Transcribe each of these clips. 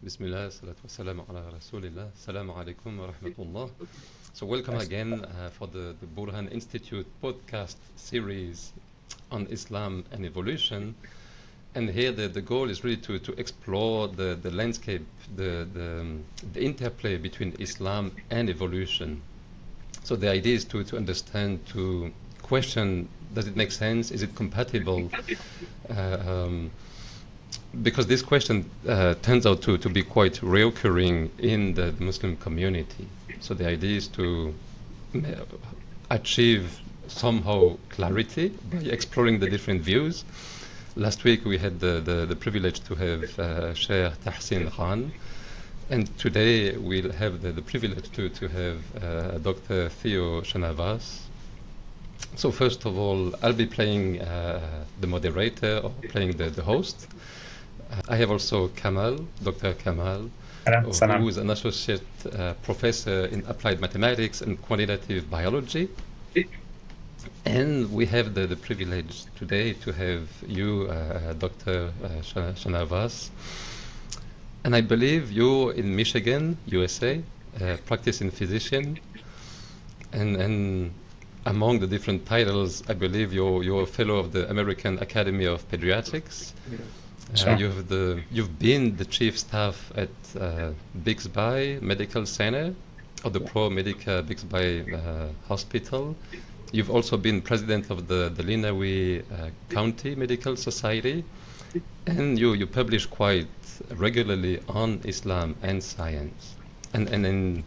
Bismillah, salatu wassalamu ala rasulillah. Assalamu alaikum wa rahmatullah. So welcome again for the Burhan Institute podcast series on Islam and evolution. And here the goal is really to explore the landscape, the interplay between Islam and evolution. So the idea is to understand, to question, does it make sense? Is it compatible? Because this question turns out to be quite reoccurring in the Muslim community. So the idea is to achieve somehow clarity by exploring the different views. Last week we had the privilege to have Sheikh Tahsin Khan, and today we'll have the privilege to have Dr Shanavas. So first of all, I'll be playing the moderator or playing the host. I have also Kamal, Dr. Kamal, who is an associate professor in applied mathematics and quantitative biology. And we have the privilege today to have you, Dr. Shanavas. And I believe you're in Michigan, USA, practicing physician. And among the different titles, I believe you're a fellow of the American Academy of Pediatrics. You've been the chief staff at Bixby Medical Center, or the Pro Medica Bixby Hospital. You've also been president of the Lenawee County Medical Society, and you publish quite regularly on Islam and science. And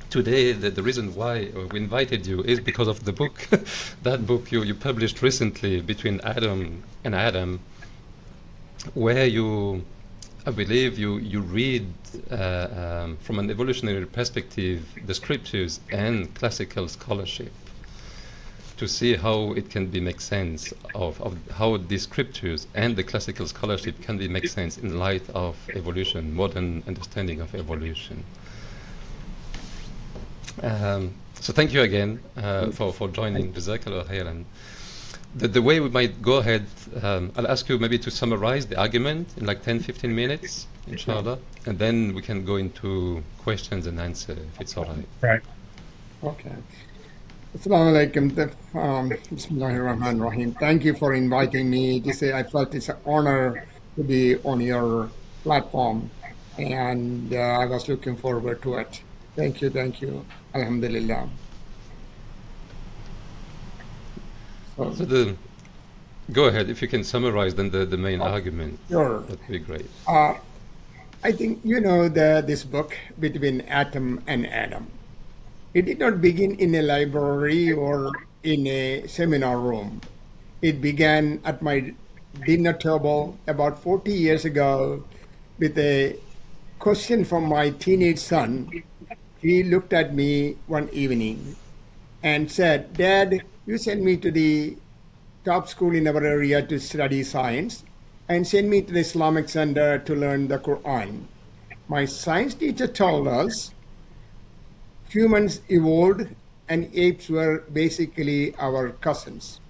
today, the reason why we invited you is because of the book, that book you published recently, Between Adam and Adam, where I believe you read from an evolutionary perspective the scriptures and classical scholarship to see how it can be make sense of how the scriptures and the classical scholarship can be make sense in light of evolution, modern understanding of evolution. So thank you again for joining. Jazakallah khairan. The way we might go ahead, I'll ask you maybe to summarize the argument in like 10-15 minutes, inshallah, and then we can go into questions and answers, if it's all right. Right. Okay. Assalamu alaikum. Bismillahirrahmanirrahim. Thank you for inviting me. I felt it's an honor to be on your platform, and I was looking forward to it. Thank you. Alhamdulillah. So go ahead, if you can summarize then the main argument. Sure. That'd be great. I think you know this book, Between Atom and Adam. It did not begin in a library or in a seminar room. It began at my dinner table about 40 years ago with a question from my teenage son. He looked at me one evening and said, "Dad, you sent me to the top school in our area to study science and sent me to the Islamic Center to learn the Quran. My science teacher told us humans evolved and apes were basically our cousins.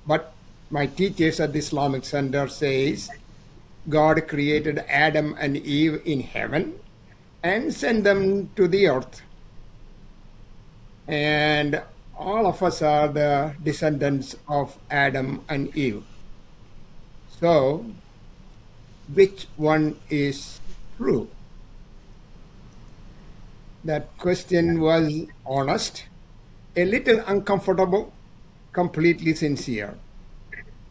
But my teachers at the Islamic Center says God created Adam and Eve in heaven and sent them to the earth. And all of us are the descendants of Adam and Eve. So, which one is true?" That question was honest, a little uncomfortable, completely sincere.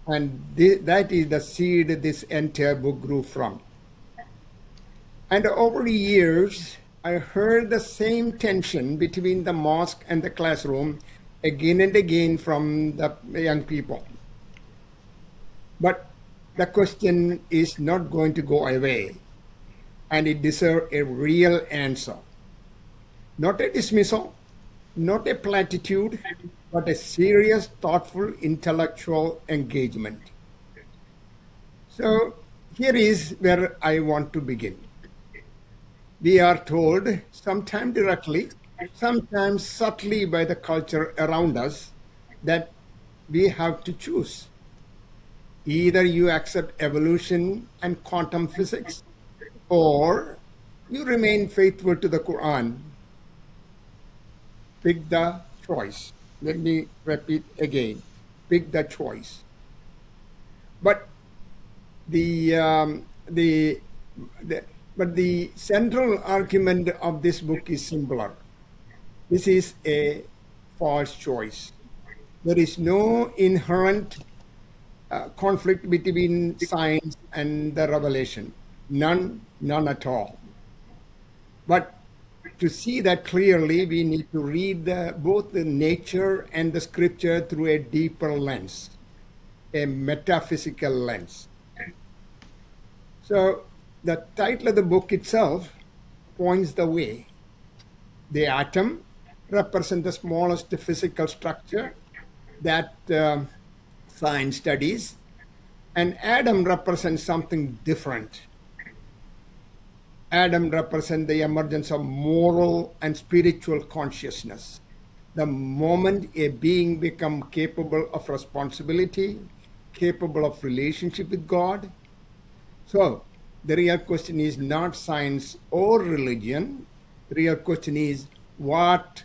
And that is the seed this entire book grew from. And over the years, I heard the same tension between the mosque and the classroom again and again from the young people. But the question is not going to go away, and it deserves a real answer. Not a dismissal, not a platitude, but a serious, thoughtful, intellectual engagement. So here is where I want to begin. We are told, sometimes directly, sometimes subtly by the culture around us, that we have to choose. Either you accept evolution and quantum physics, or you remain faithful to the Quran, pick the choice. Let me repeat again, pick the choice. But the, um, the, the, but the central argument of this book is simpler. This is a false choice. There is no inherent conflict between science and the revelation. None at all. But to see that clearly, we need to read both the nature and the scripture through a deeper lens, a metaphysical lens. So the title of the book itself points the way. The atom represents the smallest physical structure that science studies, and Adam represents something different. Adam represents the emergence of moral and spiritual consciousness. The moment a being becomes capable of responsibility, capable of relationship with God. So the real question is not science or religion. The real question is what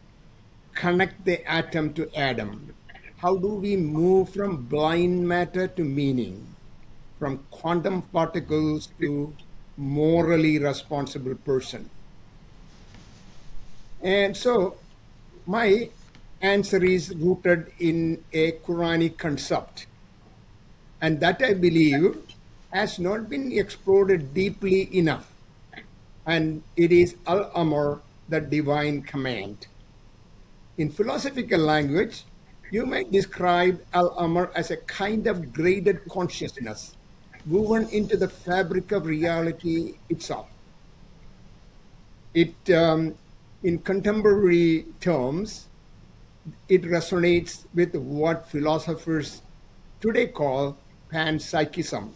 connect the atom to Adam? How do we move from blind matter to meaning, from quantum particles to morally responsible person? And so my answer is rooted in a Quranic concept, and that I believe has not been explored deeply enough. And it is Al-Amr, the divine command. In philosophical language, you might describe Al-Amr as a kind of graded consciousness woven into the fabric of reality itself. It, in contemporary terms, it resonates with what philosophers today call panpsychism.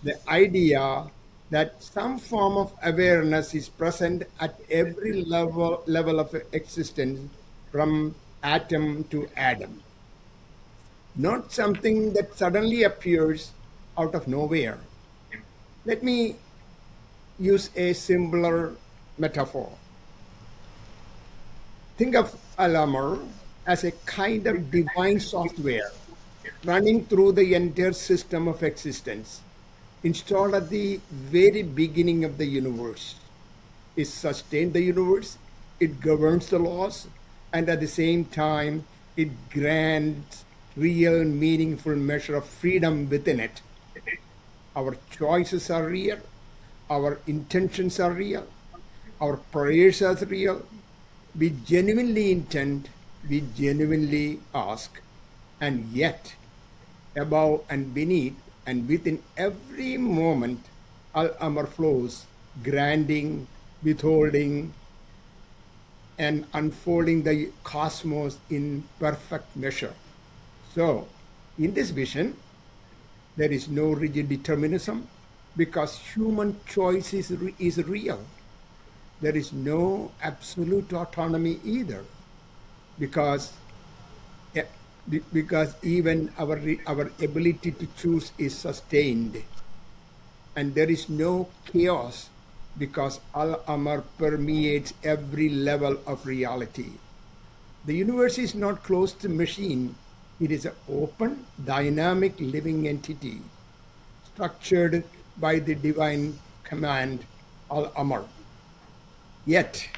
The idea that some form of awareness is present at every level of existence, from atom to Adam. Not something that suddenly appears out of nowhere. Let me use a simpler metaphor. Think of Al-Amr as a kind of divine software running through the entire system of existence, installed at the very beginning of the universe. It sustains the universe, it governs the laws, and at the same time, it grants real, meaningful measure of freedom within it. Our choices are real, our intentions are real, our prayers are real. We genuinely intend, we genuinely ask, and yet, above and beneath and within every moment, Al-Amr flows, granting, withholding, and unfolding the cosmos in perfect measure. So, in this vision, there is no rigid determinism because human choice is real. There is no absolute autonomy either because even our ability to choose is sustained, and there is no chaos because Al-Amr permeates every level of reality. The universe is not closed machine. It is an open, dynamic, living entity structured by the divine command, Al-Amr. Yet,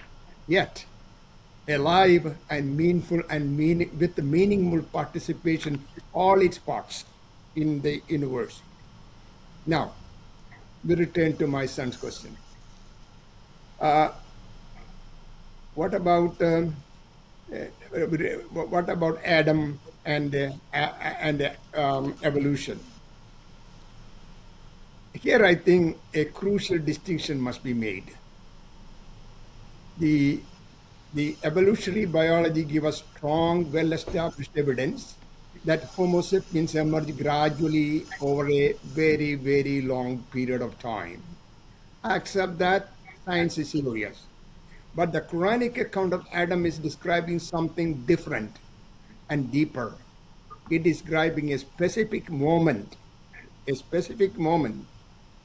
alive and meaningful and with meaningful participation, all its parts in the universe. Now, we return to my son's question. What about Adam and evolution? Here, I think a crucial distinction must be made. The evolutionary biology gives us strong, well-established evidence that Homo sapiens emerged gradually over a very, very long period of time. I accept that science is serious. But the Quranic account of Adam is describing something different and deeper. It is describing a specific moment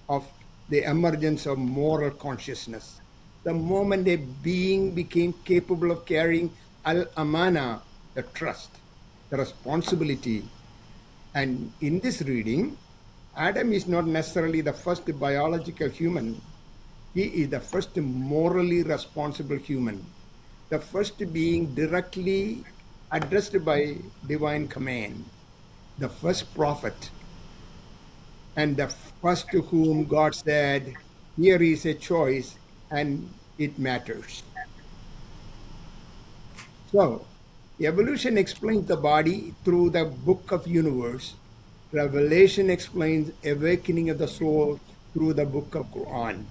of the emergence of moral consciousness. The moment a being became capable of carrying al-amana, the trust, the responsibility. And in this reading, Adam is not necessarily the first biological human. He is the first morally responsible human, the first being directly addressed by divine command, the first prophet, and the first to whom God said, here is a choice and it matters. So, evolution explains the body through the book of universe. Revelation explains awakening of the soul through the book of Quran.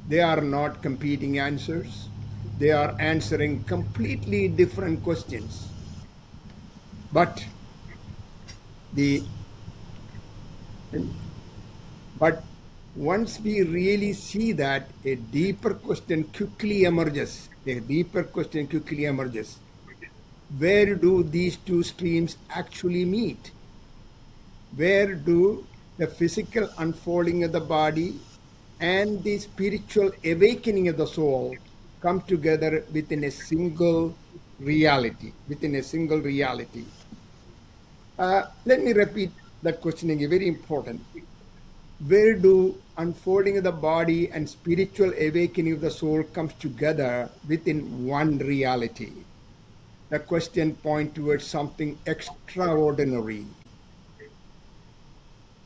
They are not competing answers. They are answering completely different questions. But once we really see that, a deeper question quickly emerges. Where do these two streams actually meet? Where do the physical unfolding of the body and the spiritual awakening of the soul come together within a single reality? Let me repeat that questioning, very important. Where do unfolding of the body and spiritual awakening of the soul comes together within one reality? The question points towards something extraordinary.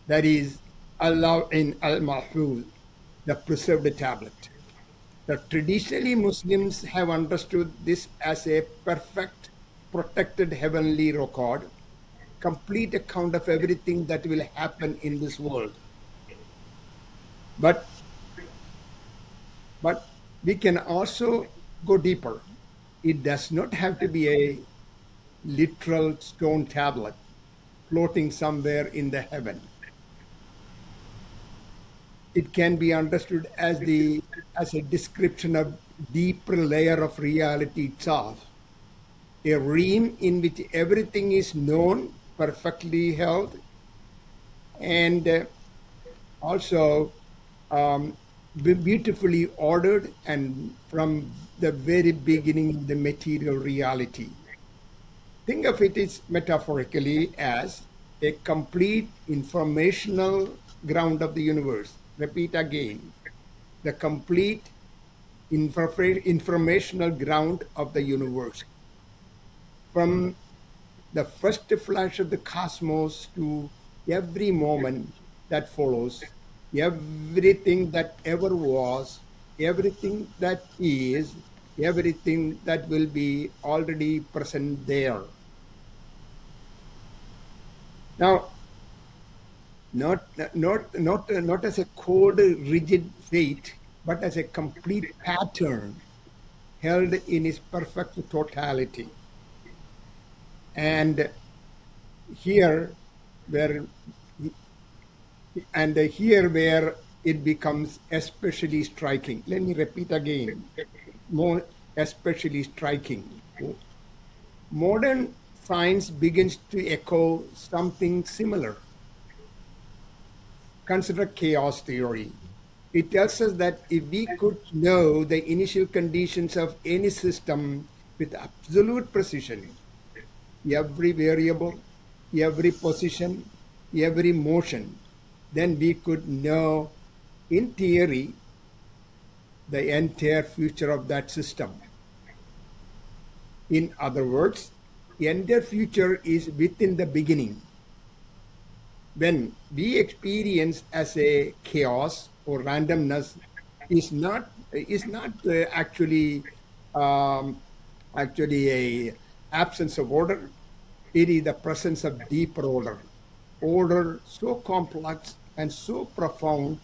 That is Allah in Al-Mahfuz, the preserved tablet. Traditionally, Muslims have understood this as a perfect, protected heavenly record, complete account of everything that will happen in this world. But we can also go deeper. It does not have to be a literal stone tablet floating somewhere in the heaven. It can be understood as a description of deeper layer of reality itself, a realm in which everything is known, perfectly held, and also beautifully ordered, and from the very beginning, the material reality. Think of it as metaphorically as a complete informational ground of the universe. Repeat again, the complete informational ground of the universe. From the first flash of the cosmos to every moment that follows, everything that ever was, everything that is, everything that will be already present there. Now, not as a cold, rigid fate, but as a complete pattern held in its perfect totality. And here where it becomes especially striking. Let me repeat again, more especially striking. Modern science begins to echo something similar. Consider chaos theory. It tells us that if we could know the initial conditions of any system with absolute precision, every variable, every position, every motion, then we could know, in theory, the entire future of that system. In other words, the entire future is within the beginning. When we experience as a chaos or randomness is not actually a absence of order. It is the presence of deeper order so complex and so profound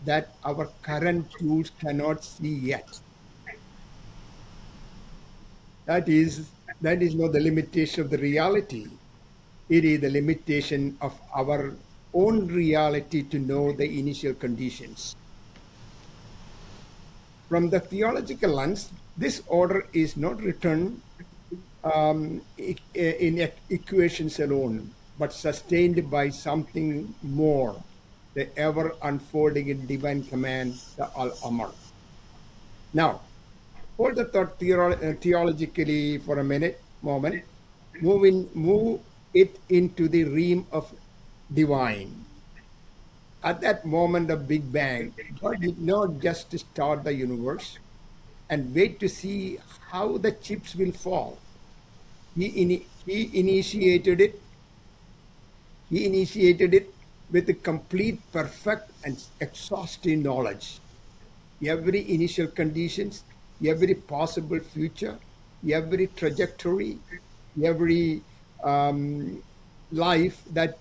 that our current tools cannot see yet. That is not the limitation of the reality. It is the limitation of our own reality to know the initial conditions. From the theological lens, this order is not written in equations alone, but sustained by something more. the ever unfolding divine command, the Al-Amr. Now, hold the thought theologically for a moment, move it into the realm of divine. At that moment of Big Bang, God did not just start the universe and wait to see how the chips will fall. He initiated it. He initiated it with a complete, perfect, and exhaustive knowledge. Every initial conditions, every possible future, every trajectory, every life that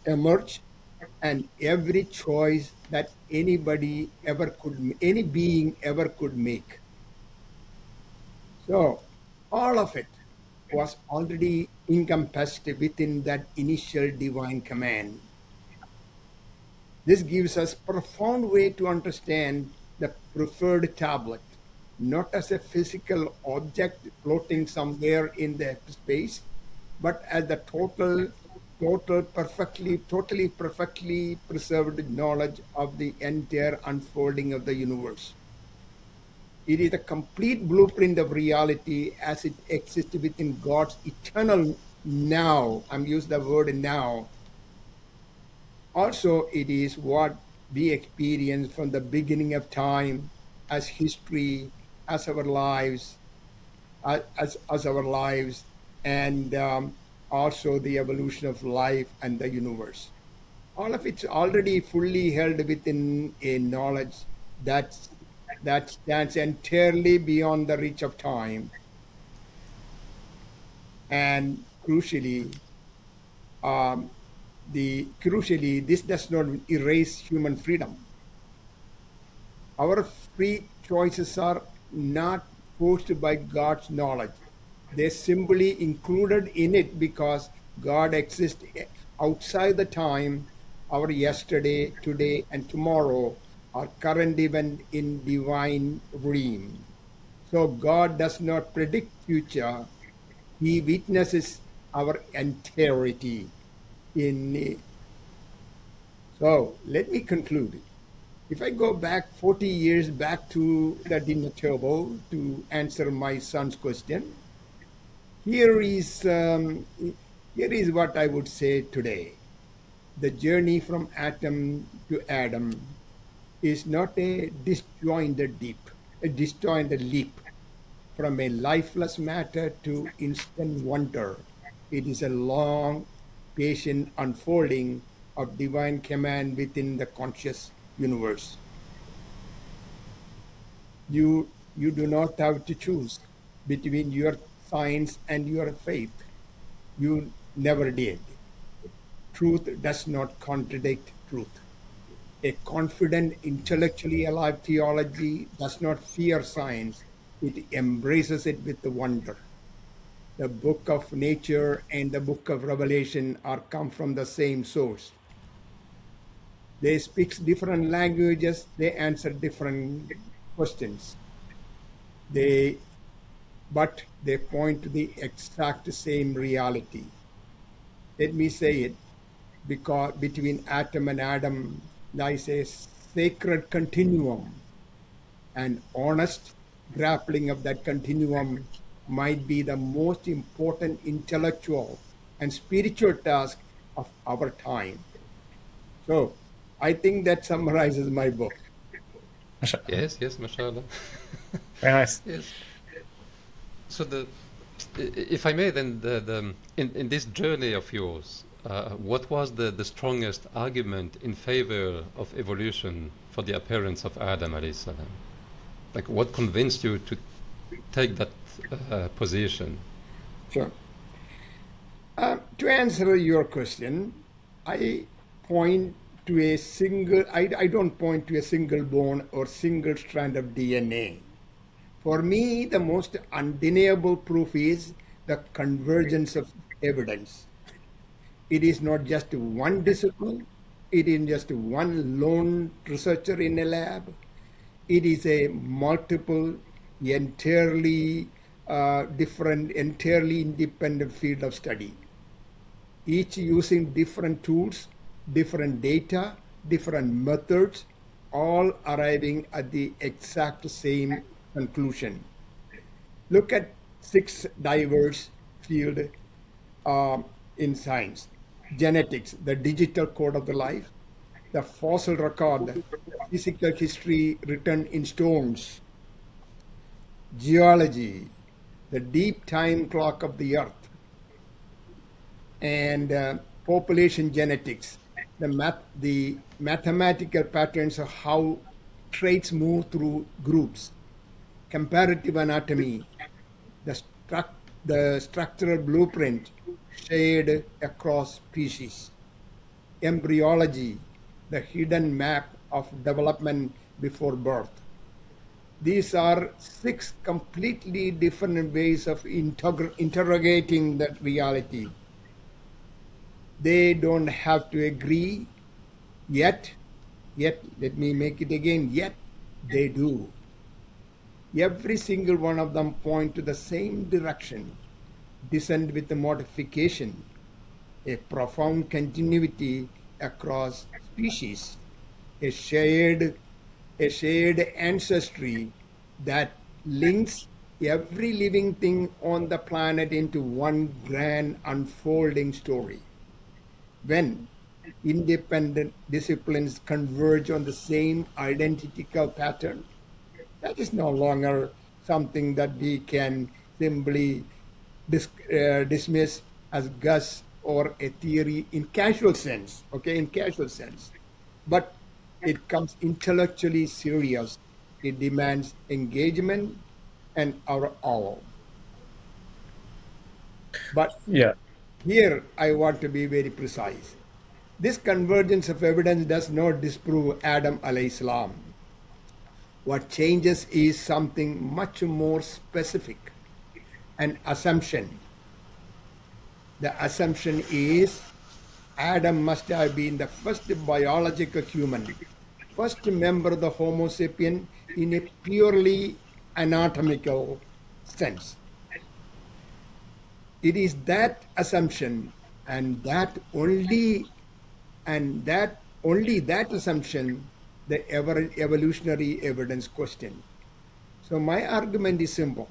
emerged, and every choice that any being ever could make. So all of it was already encompassed within that initial divine command. This gives us profound way to understand the preferred tablet, not as a physical object floating somewhere in the space, but as the totally perfectly preserved knowledge of the entire unfolding of the universe. It is a complete blueprint of reality as it exists within God's eternal now. I'm using the word now. Also, it is what we experience from the beginning of time as history, as our lives, as our lives, and also the evolution of life and the universe. All of it's already fully held within a knowledge that's, that stands entirely beyond the reach of time. And um, crucially, this does not erase human freedom. Our free choices are not forced by God's knowledge. They're simply included in it because God exists outside the time. Our yesterday, today, and tomorrow are current event in divine realm. So God does not predict future. He witnesses our entirety in. So let me conclude. If I go back 40 years back to the dinner table to answer my son's question, here is what I would say today. The journey from atom to Adam is not a disjointed leap from a lifeless matter to instant wonder. It is a long, patient unfolding of divine command within the conscious universe. You do not have to choose between your science and your faith. You never did. Truth does not contradict truth. A confident, intellectually alive theology does not fear science, it embraces it with wonder. The book of nature and the book of Revelation are come from the same source. They speak different languages, they answer different questions. But they point to the exact same reality. Let me say it, because between atom and Adam lies a sacred continuum, and honest grappling of that continuum might be the most important intellectual and spiritual task of our time. So I think that summarizes my book. Yes, mashallah. Very nice. Yes. So if I may, then in this journey of yours, what was the strongest argument in favor of evolution for the appearance of Adam alayhi salam? Like, what convinced you to take that position? Sure. To answer your question, I point to a single, I don't point to a single bone or single strand of DNA. For me, the most undeniable proof is the convergence of evidence. It is not just one discipline, it is just one lone researcher in a lab. It is a multiple, entirely different, entirely independent field of study, each using different tools, different data, different methods, all arriving at the exact same conclusion. Look at 6 diverse fields in science: genetics, the digital code of the life; the fossil record, the physical history written in stones; geology, the deep time clock of the earth; and population genetics, the mathematical patterns of how traits move through groups; comparative anatomy, the, the structural blueprint shared across species; embryology, the hidden map of development before birth. These are 6 completely different ways of interrogating that reality. They don't have to agree, yet, let me make it again, yet they do. Every single one of them point to the same direction: descent with a modification, a profound continuity across species, a shared ancestry that links every living thing on the planet into one grand unfolding story. When independent disciplines converge on the same identical pattern, that is no longer something that we can simply dismiss as guess or a theory in casual sense, okay, in casual sense. But it comes intellectually serious. It demands engagement and our all. But Yeah. here I want to be very precise. This convergence of evidence does not disprove Adam alayhi salam. What changes is something much more specific: an assumption. The assumption is Adam must have been the first biological human, first member of the Homo sapien in a purely anatomical sense. It is that assumption and that only that assumption the evolutionary evidence question. So my argument is simple.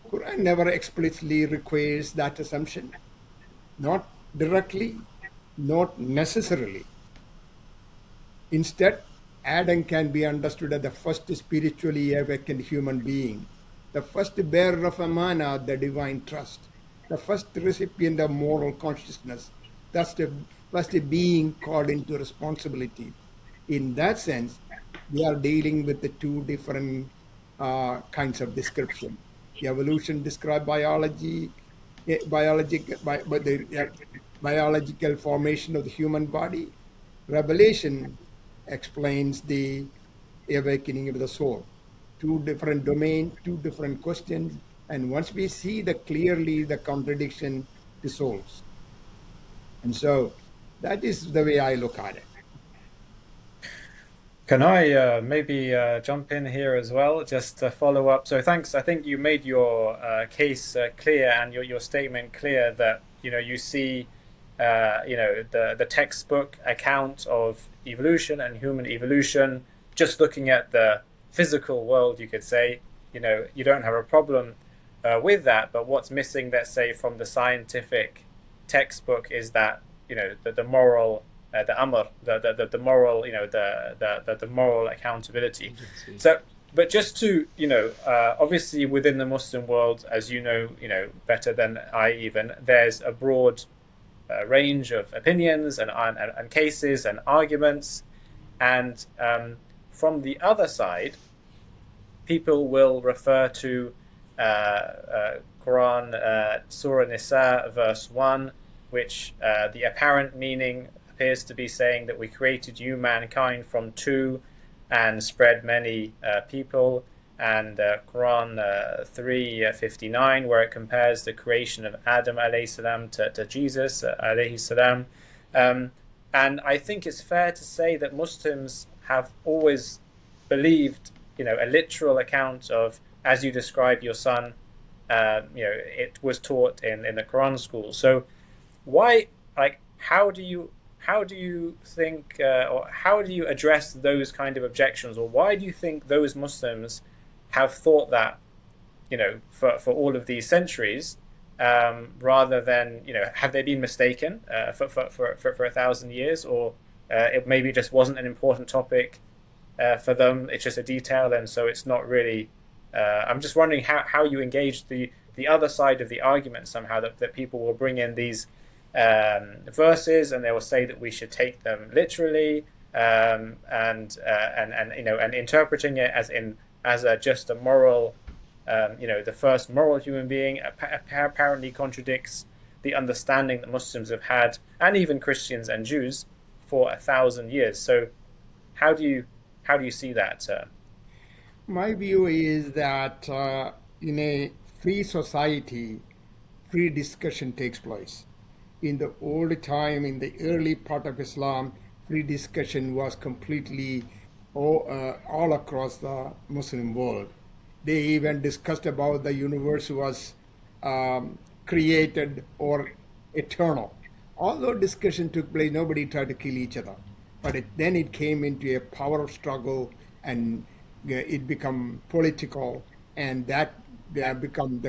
Quran never explicitly requires that assumption, not directly, not necessarily. Instead, Adam can be understood as the first spiritually awakened human being, the first bearer of amana, the divine trust, the first recipient of moral consciousness, thus the first being called into responsibility. In that sense, we are dealing with the 2 different kinds of description. Evolution describes biological formation of the human body. Revelation explains the awakening of the soul. 2 different domains, 2 different questions, and once we see clearly the contradiction dissolves. And so that is the way I look at it. Can I maybe jump in here as well, just to follow up? So thanks. I think you made your case clear and your statement clear that you see the textbook account of evolution and human evolution. Just looking at the physical world, you could say you don't have a problem with that. But what's missing, let's say, from the scientific textbook is that the moral the amr, the moral, the moral accountability. So, but just to obviously within the Muslim world, as you know better than I even, there's a broad range of opinions and cases and arguments, and from the other side, people will refer to Quran, Surah Nisa, verse 1, which the apparent meaning appears to be saying that we created you, mankind, from 2 and spread many people, and Quran 3:59, where it compares the creation of Adam alayhi salam to Jesus alayhi salam. And I think it's fair to say that Muslims have always believed a literal account of, as you describe your son, it was taught in the Quran school. So why, how how do you think, or how do you address those kind of objections, or why do you think those Muslims have thought that, for all of these centuries, rather than, have they been mistaken for 1,000 years, or it maybe just wasn't an important topic for them. It's just a detail, and so it's not really. I'm just wondering how you engage the other side of the argument somehow, that people will bring in these verses and they will say that we should take them literally, and interpreting it as just a moral, the first moral human being apparently contradicts the understanding that Muslims have had, and even Christians and Jews, for 1,000 years. So how do you see that? My view is that in a free society, free discussion takes place. In the old time, in the early part of Islam, free discussion was completely all across the Muslim world. They even discussed about the universe was created or eternal. Although discussion took place, nobody tried to kill each other. But then it came into a power struggle, and it become political, and that become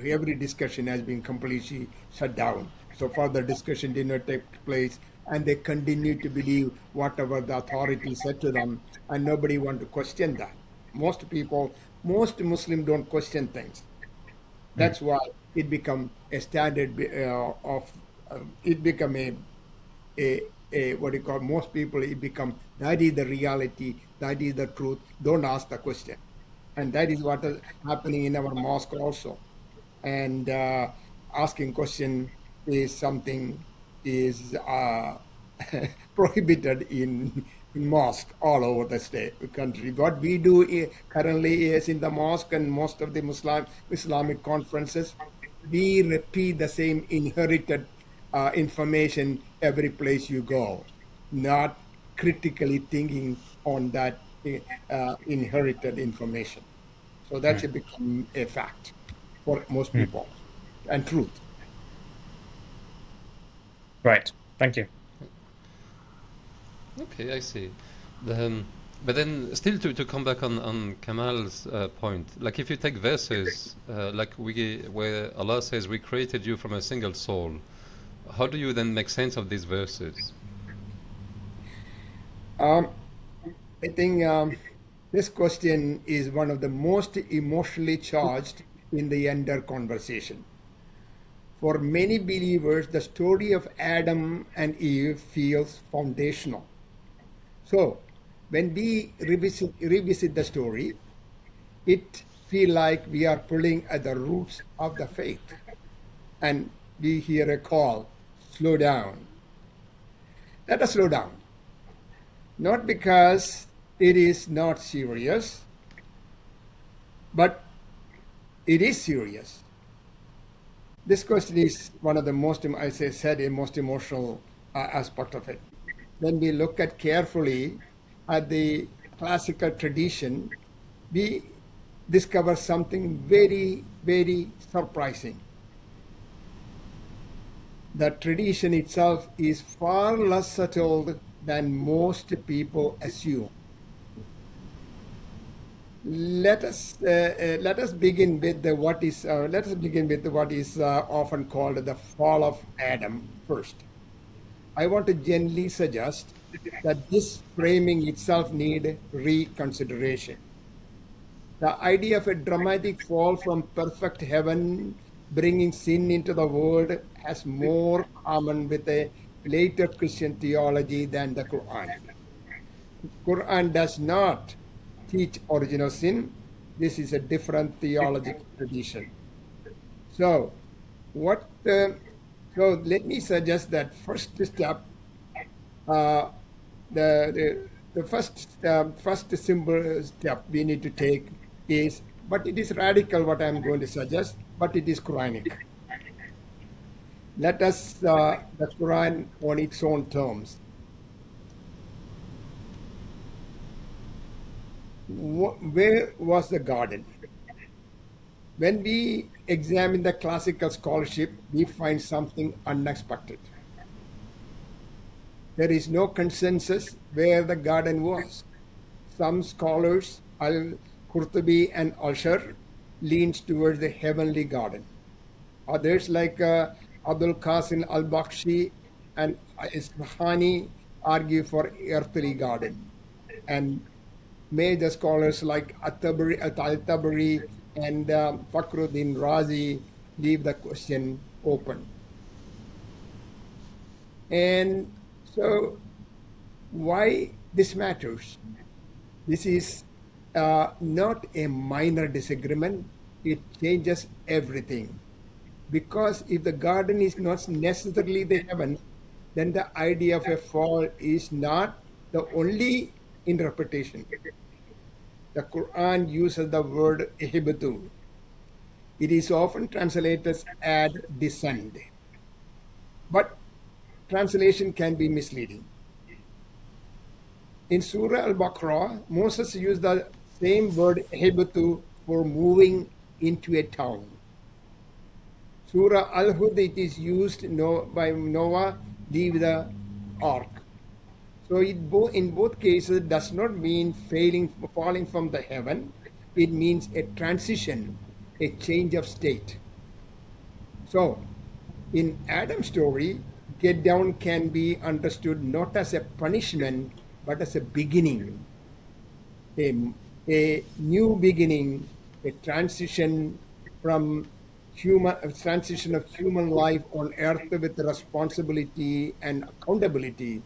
every discussion has been completely shut down. So further discussion did not take place, and they continue to believe whatever the authority said to them, and nobody want to question that. Most Muslims don't question things. That's why it become a standard it become a what you call, most people, it become that is the reality, that is the truth, don't ask the question. And that is what is happening in our mosque also. And asking question is something is prohibited in mosque all over the country. What we do currently is in the mosque and most of the Islamic conferences, we repeat the same inherited information every place you go, not critically thinking on that inherited information. So that's become a fact for most people and truth. Right. Thank you. Okay, I see. But then still to come back on Kamal's point, like if you take verses like where Allah says we created you from a single soul, how do you then make sense of these verses? I think this question is one of the most emotionally charged in the entire conversation. For many believers, the story of Adam and Eve feels foundational. So when we revisit the story, it feels like we are pulling at the roots of the faith. And we hear a call, slow down. Let us slow down. Not because it is not serious, but it is serious. This question is one of the most, as I said, a most emotional aspect of it. When we look at carefully at the classical tradition, we discover something very, very surprising. The tradition itself is far less settled than most people assume. Let us begin with what is often called the fall of Adam first. I want to gently suggest that this framing itself need reconsideration. The idea of a dramatic fall from perfect heaven bringing sin into the world has more common with a later Christian theology than the Quran. Quran does not teach origin of sin. This is a different theological tradition. So let me suggest that first step, the first simple step we need to take is, but it is radical what I am going to suggest, but it is Quranic. Let us the Quran on its own terms. Where was the garden? When we examine the classical scholarship, we find something unexpected. There is no consensus where the garden was. Some scholars, Al-Qurtubi and Ashar, leans towards the heavenly garden. Others like Abdul Qasim al-Bakshi and Isfahani argue for earthly garden. And major scholars like Al-Tabari and Fakhruddin Razi leave the question open. And so why this matters? This is not a minor disagreement. It changes everything. Because if the garden is not necessarily the heaven, then the idea of a fall is not the only interpretation. The Quran uses the word ihibatu. It is often translated as descend. But translation can be misleading. In Surah Al-Baqarah, Moses used the same word ihibatu for moving into a town. Surah Al-Hud, it is used by Noah, leave the ark. So in both cases does not mean falling from the heaven. It means a transition, a change of state. So in Adam's story, get down can be understood not as a punishment, but as a beginning, a new beginning, a transition from transition of human life on earth with responsibility and accountability,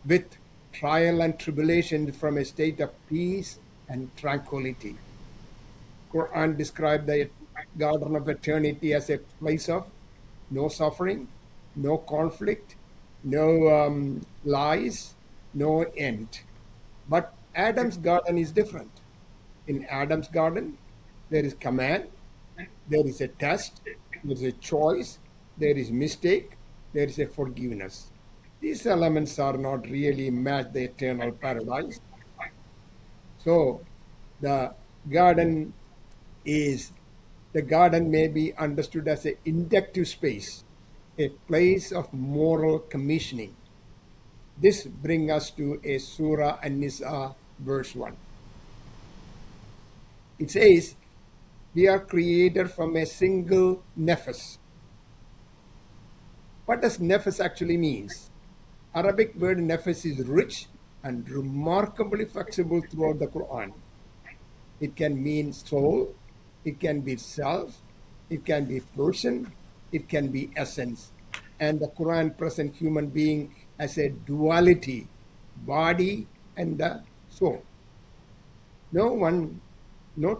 with trial and tribulation from a state of peace and tranquility. Quran described the Garden of Eternity as a place of no suffering, no conflict, no lies, no end. But Adam's garden is different. In Adam's garden, there is command, there is a test, there is a choice, there is mistake, there is a forgiveness. These elements are not really match the eternal paradise. So the garden may be understood as an inductive space, a place of moral commissioning. This brings us to a Surah An-Nisa verse 1. It says, we are created from a single nafs. What does nafs actually means? Arabic word nafs is rich and remarkably flexible throughout the Quran. It can mean soul, it can be self, it can be person, it can be essence. And the Quran presents human being as a duality, body and the soul. Not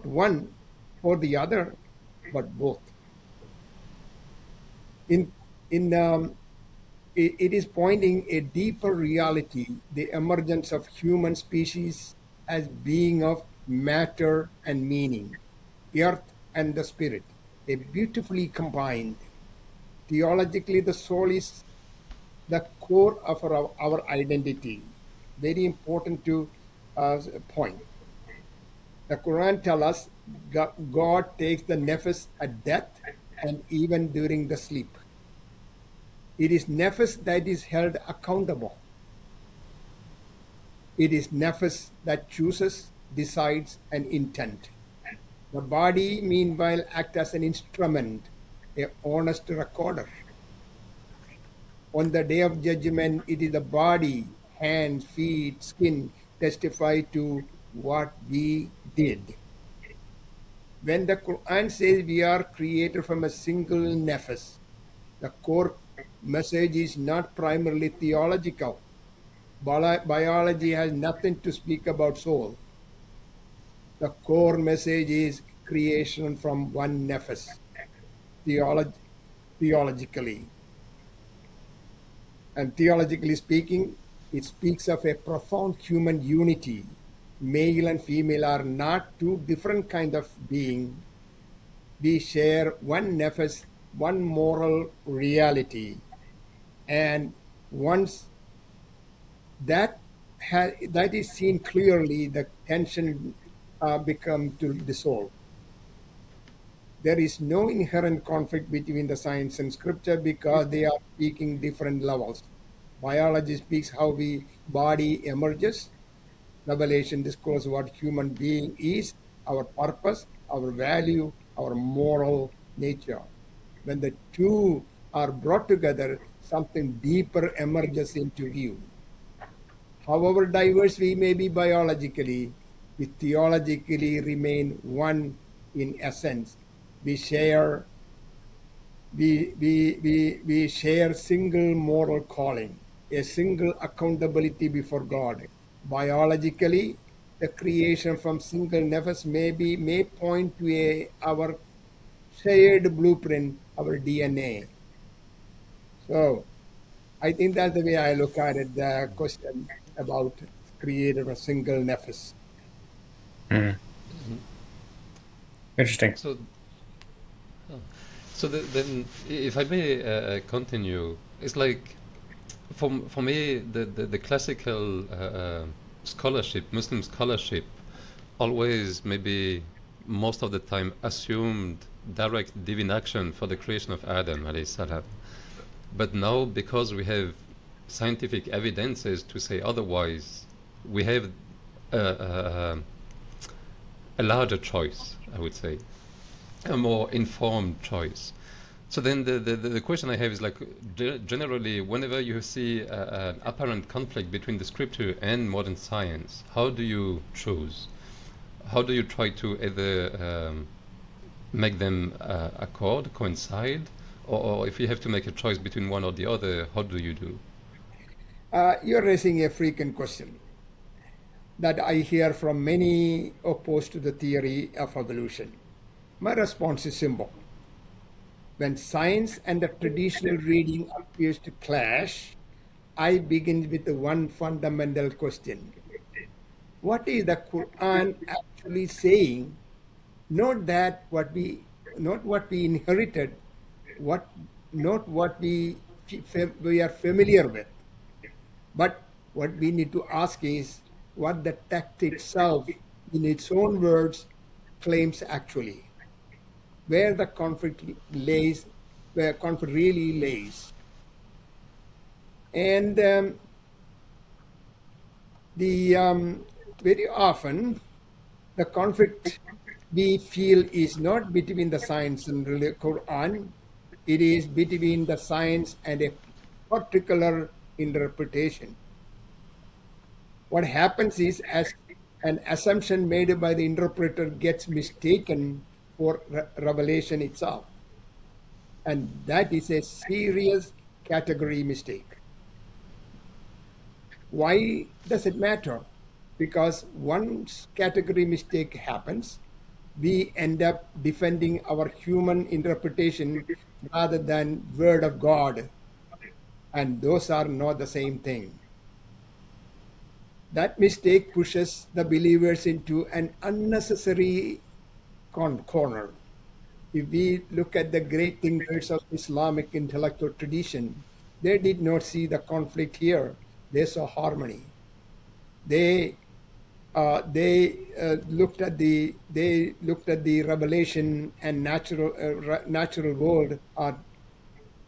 one or the other, but both. It is pointing a deeper reality, the emergence of human species as being of matter and meaning, earth and the spirit, a beautifully combined. Theologically, the soul is the core of our identity. Very important to point. The Quran tells us God takes the nafs at death and even during the sleep. It is nafs that is held accountable. It is nafs that chooses, decides, and intent. The body, meanwhile, acts as an instrument, a honest recorder. On the day of judgment, it is the body, hands, feet, skin testify to what we did. When the Quran says we are created from a single nafs, the core message is not primarily theological. Biology has nothing to speak about soul. The core message is creation from one nafs, theologically. And theologically speaking, it speaks of a profound human unity. Male and female are not two different kinds of being. We share one nafs, one moral reality. And once that is seen clearly, the tension becomes to dissolve. There is no inherent conflict between the science and scripture because they are speaking different levels. Biology speaks how we body emerges. Revelation discloses what human being is, our purpose, our value, our moral nature. When the two are brought together, something deeper emerges into view. However diverse we may be biologically, we theologically remain one in essence. We share we share single moral calling, a single accountability before God. Biologically, the creation from single nefs may point to our shared blueprint, our DNA. So I think that's the way I look at it, the question about created a single nefs. Mm. Interesting. So, then, if I may continue, it's like for me the classical scholarship, Muslim scholarship, always maybe most of the time assumed direct divine action for the creation of Adam alayhi salam. But now, because we have scientific evidences to say otherwise, we have a larger choice, I would say, a more informed choice. So then the question I have is like, generally, whenever you see an apparent conflict between the scripture and modern science, how do you choose? How do you try to either make them accord, coincide, or if you have to make a choice between one or the other, how do you do? You're raising a frequent question that I hear from many opposed to the theory of evolution. My response is simple. When science and the traditional reading appears to clash, I begin with the one fundamental question. What is the Quran actually saying? Not what we inherited, not what we are familiar with, but what we need to ask is what the text itself, in its own words, claims actually, where the conflict lays, where conflict really lays. And very often the conflict we feel is not between the science and the Quran, it is between the science and a particular interpretation. What happens is, as an assumption made by the interpreter gets mistaken for revelation itself, and that is a serious category mistake. Why does it matter? Because once category mistake happens, we end up defending our human interpretation rather than word of God, and those are not the same thing. That mistake pushes the believers into an unnecessary corner. If we look at the great thinkers of Islamic intellectual tradition, they did not see the conflict here. They saw harmony. They looked at the revelation and natural world are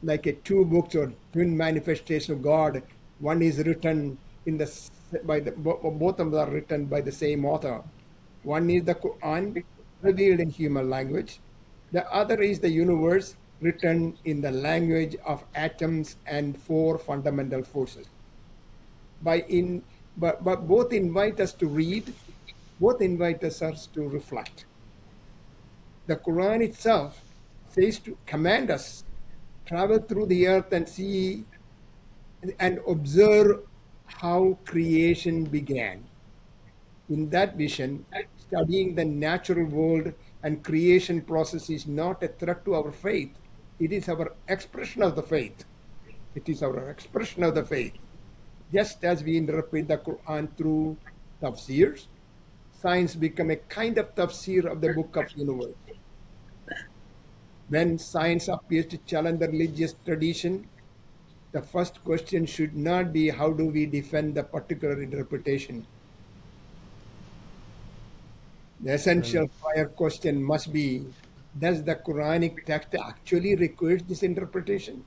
like a two books or twin manifestation of God. One is written both of them are written by the same author. One is the Quran revealed in human language. The other is the universe written in the language of atoms and four fundamental forces. But both invite us to read, both invite us to reflect. The Quran itself says to command us, travel through the earth and see and observe how creation began. In that vision, studying the natural world and creation process is not a threat to our faith. It is our expression of the faith. It is our expression of the faith. Just as we interpret the Quran through tafsirs, science become a kind of tafsir of the book of universe. When science appears to challenge the religious tradition, the first question should not be how do we defend the particular interpretation. The essential prior question must be, does the Quranic text actually require this interpretation?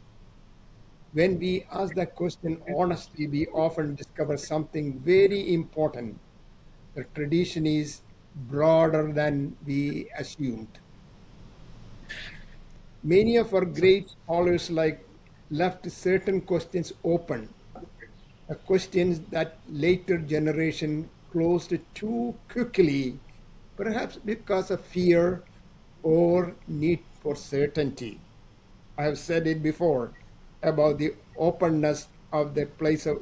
When we ask that question honestly, we often discover something very important. The tradition is broader than we assumed. Many of our great scholars left certain questions open, the questions that later generation closed too quickly, perhaps because of fear or need for certainty. I have said it before about the openness of the place of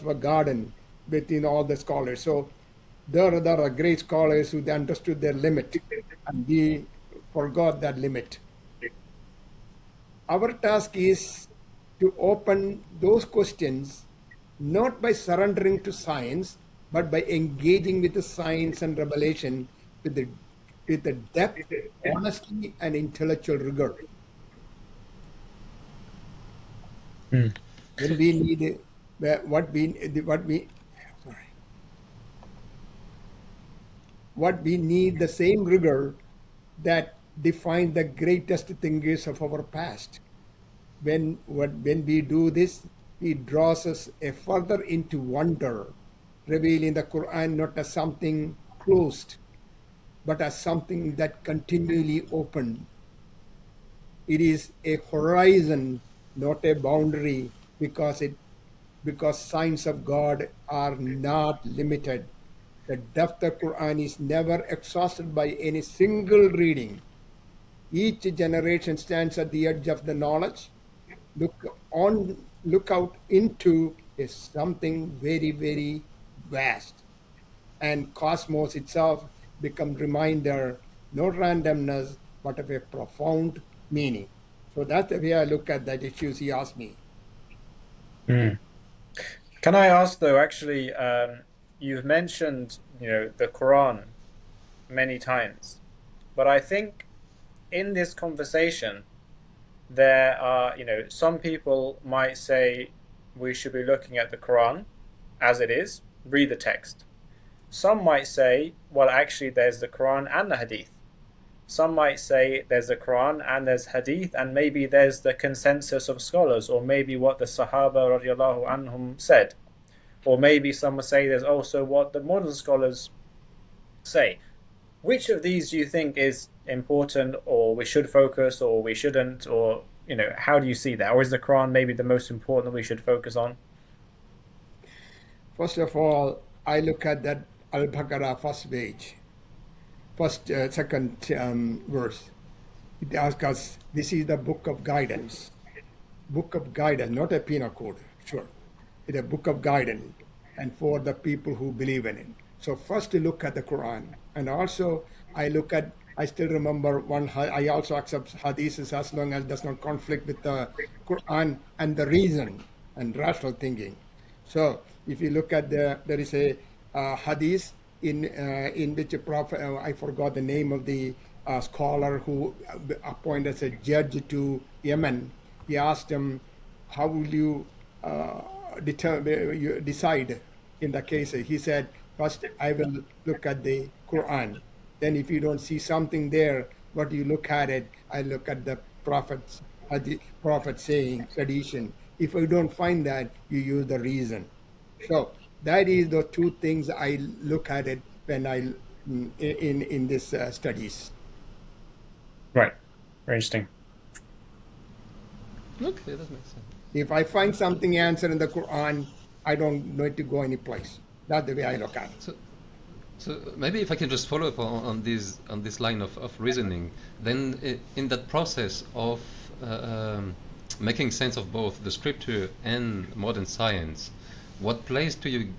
a garden between all the scholars. So there are great scholars who understood their limit, and we forgot that limit. Our task is to open those questions not by surrendering to science, but by engaging with the science and revelation with the depth, honesty, and intellectual rigor. Mm. When we need sorry, what we need the same rigor that defined the greatest thinkers of our past. When we do this, it draws us a further into wonder, revealing the Quran not as something closed, but as something that continually opened. It is a horizon, not a boundary, because signs of God are not limited. The depth of Quran is never exhausted by any single reading. Each generation stands at the edge of the knowledge. Look out into is something very, very vast. And cosmos itself becomes reminder, no randomness, but of a profound meaning. So that's the way I look at that issues he asked me. Mm. Can I ask though, actually, you've mentioned, the Quran many times, but I think in this conversation, there are, some people might say we should be looking at the Quran as it is, read the text. Some might say, well, actually, there's the Quran and the hadith. Some might say there's the Quran and there's hadith, and maybe there's the consensus of scholars, or maybe what the Sahaba radiallahu anhum said. Or maybe some would say there's also what the modern scholars say. Which of these do you think is important, or we should focus, or we shouldn't, or how do you see that? Or is the Quran maybe the most important that we should focus on? First of all, I look at that Al-Baqarah second verse. It asks us, this is the book of guidance. Book of guidance, not a penal code, sure. It's a book of guidance, and for the people who believe in it. So first to look at the Quran. And also I still remember I also accept hadiths as long as it does not conflict with the Quran and the reason and rational thinking. So if you look at there is a hadith in which a prophet, I forgot the name of the scholar who appointed as a judge to Yemen. He asked him, how will you decide in the case? He said, first I will look at the Quran. Then if you don't see something there, what do you look at it? I look at the prophet saying, tradition. If you don't find that, you use the reason. So that is the two things I look at it when I in this studies. Right. Very interesting. Okay, that makes sense. If I find something answered in the Quran, I don't need to go any place. That's the way I look at it. So maybe if I can just follow up on this line of reasoning, then in that process of making sense of both the scripture and modern science, what place do you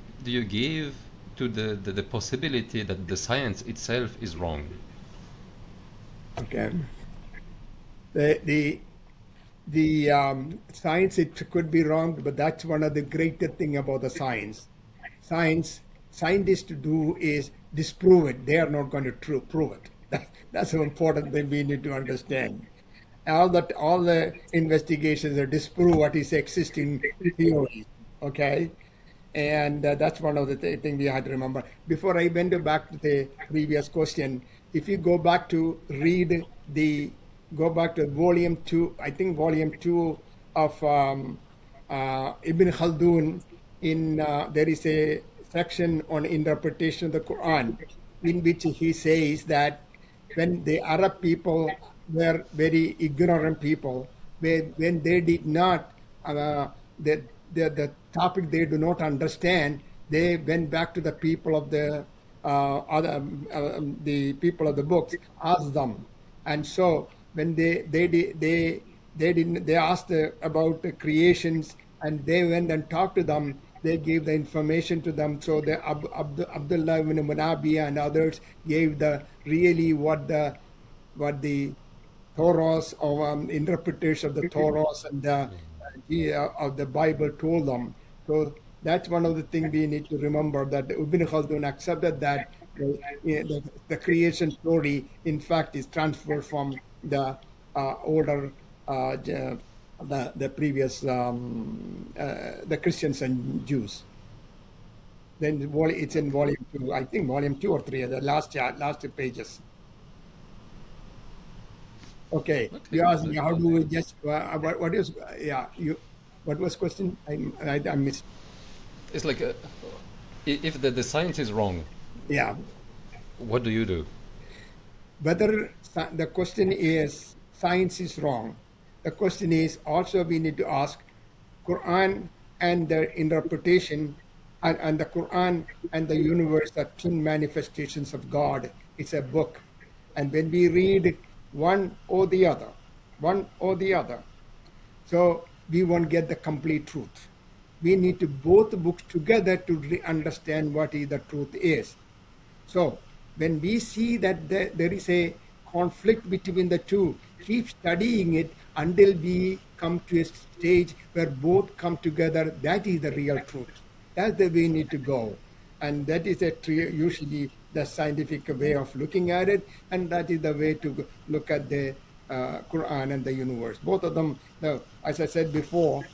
give to the possibility that the science itself is wrong? Okay. The science, it could be wrong, but that's one of the greater thing about the science. Scientists do is disprove it. They are not going to prove it. That's an important thing we need to understand. All the investigations are disprove what is existing theories. Okay, and that's one of the things we had to remember. Before I went back to the previous question, if you go back to volume 2, I think volume 2 of Ibn Khaldun. There is a section on interpretation of the Quran in which he says that when the Arab people were very ignorant people, when they did not, the topic they do not understand, they went back to the people of the people of the books, asked them, and so when they asked about the creations, and they went and talked to them. They gave the information to them. So the Abdullah ibn Munabiya and others gave the really what the Torahs or interpretation of the Torahs and of the Bible told them. So that's one of the things we need to remember, that Ibn Khaldun accepted that the creation story, in fact, is transferred from the older, the previous, the Christians and Jews. Then it's in volume 2, I think volume 2 or 3, the last two pages. Okay, you asked me how do we just what is what was question? I missed. It's like if the science is wrong, what do you do? Whether the question is science is wrong, the question is also we need to ask Quran and the interpretation, and the Quran and the universe are twin manifestations of God. It's a book, and when we read one or the other, so we won't get the complete truth. We need to both books together to understand what the truth is. So when we see that there is a conflict between the two, keep studying it until we come to a stage where both come together. That is the real truth. That's the way we need to go. And that is usually the scientific way of looking at it, and that is the way to look at the Quran and the universe. Both of them, as I said before,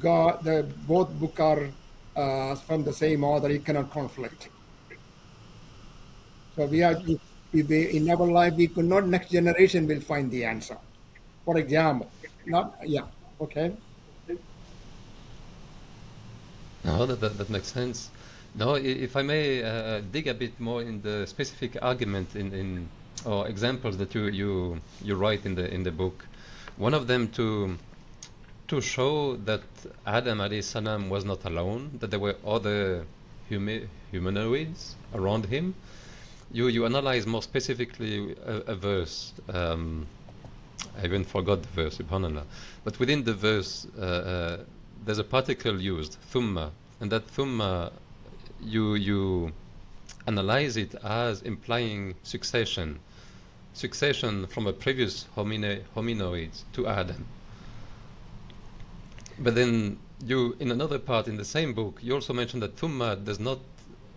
both books are from the same author. You cannot conflict. So we have to, in our life, we could not, next generation will find the answer. For example, okay. No, that makes sense. No, if I may dig a bit more in the specific argument in or examples that you write in the book, one of them to show that Adam alayhi salam was not alone, that there were other humanoids around him. You analyze more specifically a verse. I even forgot the verse, subhanallah. But within the verse, there's a particle used, thumma, and that thumma, you analyze it as implying succession from a previous hominoid to Adam. But then you, in another part in the same book, you also mentioned that thumma does not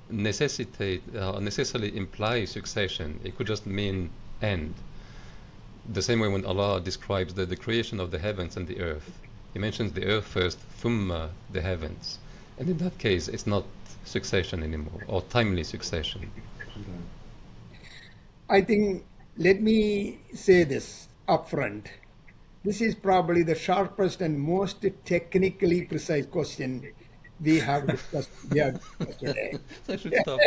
necessitate or necessarily imply succession. It could just mean end. The same way when Allah describes the creation of the heavens and the earth, He mentions the earth first, thumma the heavens. And in that case, it's not succession anymore, or timely succession. I think, let me say this upfront. This is probably the sharpest and most technically precise question we have discussed today. I should stop.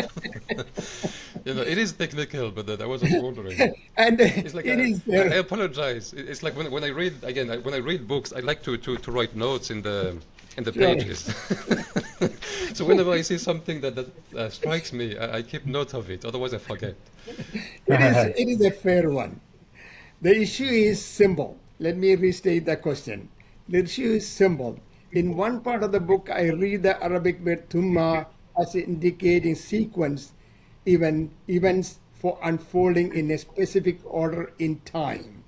It is technical, but I wasn't wondering. And it's like I apologize. It's like when I read when I read books, I like to write notes in the pages. So whenever I see something that strikes me, I keep note of it. Otherwise, I forget. It is a fair one. The issue is simple. Let me restate the question. The issue is simple. In one part of the book, I read the Arabic word thumma as indicating sequence, events for unfolding in a specific order in time.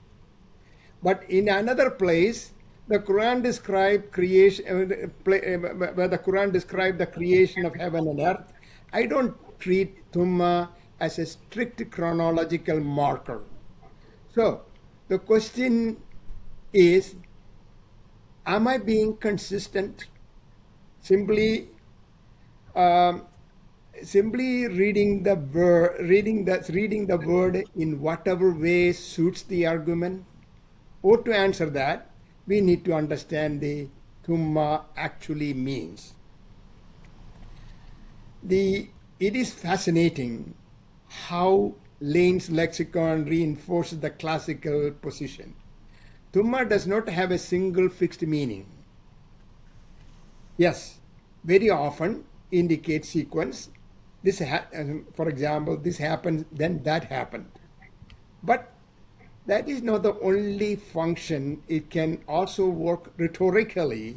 But in another place, the Quran describes creation, where the Quran describes the creation of heaven and earth. I don't treat thumma as a strict chronological marker. So the question is, am I being consistent? Simply reading the word in whatever way suits the argument? Or to answer that, we need to understand the Tumma actually means. It is fascinating how Lane's lexicon reinforces the classical position. Tumma does not have a single fixed meaning. Yes, very often indicates sequence. For example, this happened, then that happened. But that is not the only function. It can also work rhetorically.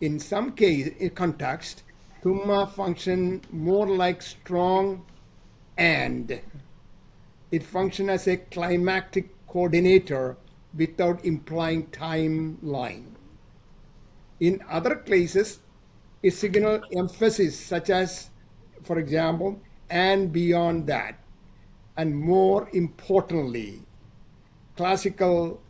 In some case, in context, Tumma function more like strong and. It functions as a climactic coordinator without implying timeline. In other cases, it signals emphasis such as, for example, and beyond that. And more importantly, classical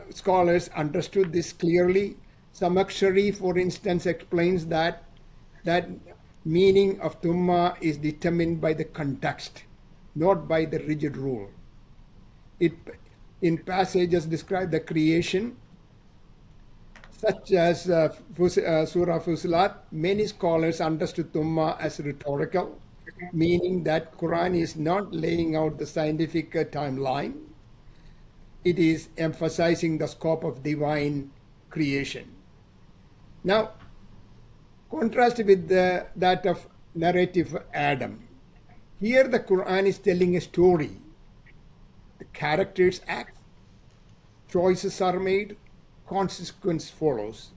scholars understood this clearly. Samakshari, for instance, explains that meaning of Tumma is determined by the context, not by the rigid rule. It, in passages describe the creation, such as Surah Fusilat, many scholars understood Tumma as rhetorical, meaning that Quran is not laying out the scientific timeline. It is emphasizing the scope of divine creation. Now, contrast with that of narrative Adam. Here the Quran is telling a story. The characters act, choices are made, consequence follows.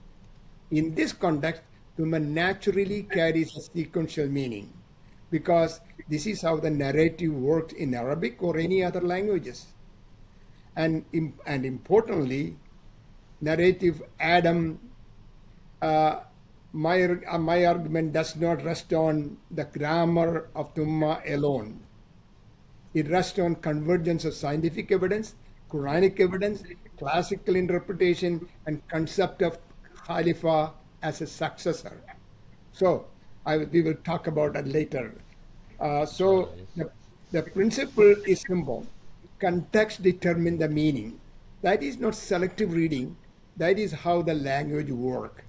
In this context, Tumma naturally carries a sequential meaning because this is how the narrative works in Arabic or any other languages. And importantly, narrative Adam, my argument does not rest on the grammar of Tumma alone. It rests on convergence of scientific evidence, Quranic evidence, classical interpretation, and concept of Khalifa as a successor. So we will talk about that later. The principle is simple. Context determines the meaning. That is not selective reading. That is how the language works.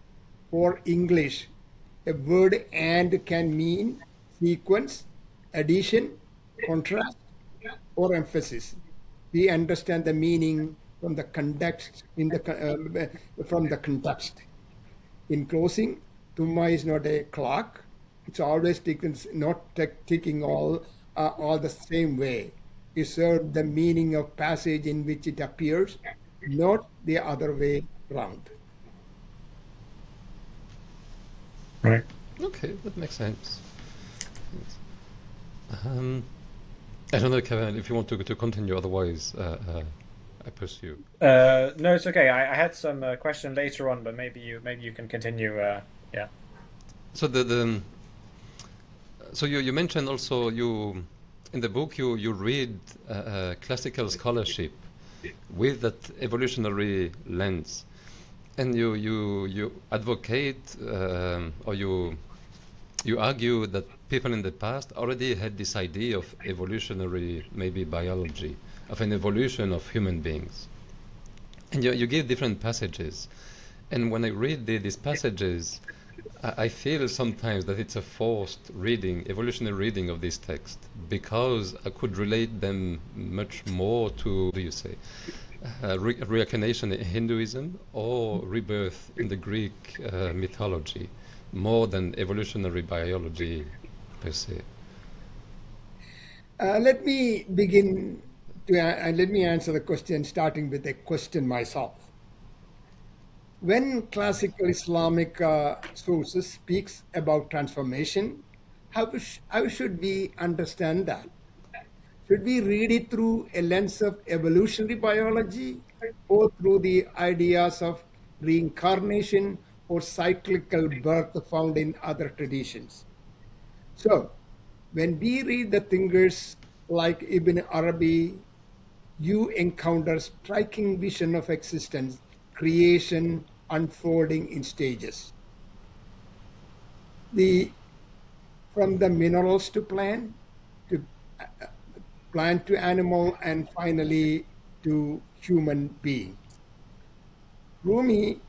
For English, a word and can mean sequence, addition, contrast, or emphasis. We understand the meaning from the context. From the context. In closing, Tumma is not a clock. It's always ticking all the same way. It serves the meaning of passage in which it appears, not the other way round. Right. Okay, that makes sense. I don't know, Kamal, if you want to continue, otherwise I pursue. No, it's okay. I had some question later on, but maybe you can continue. Yeah. So so you mentioned also in the book you read classical scholarship with that evolutionary lens, and you advocate or you argue that people in the past already had this idea of evolutionary, maybe biology, of an evolution of human beings. And you give different passages. And when I read these passages, I feel sometimes that it's a forced reading, evolutionary reading of this text, because I could relate them much more to, do you say, reincarnation in Hinduism or rebirth in the Greek mythology, more than evolutionary biology per se. Let me begin let me answer the question starting with a question myself. When classical Islamic sources speaks about transformation, how should we understand that? Should we read it through a lens of evolutionary biology or through the ideas of reincarnation or cyclical birth found in other traditions? So, when we read the thinkers like Ibn Arabi, you encounter striking vision of existence, creation unfolding in stages. From the minerals to plant to animal, and finally to human being. Rumi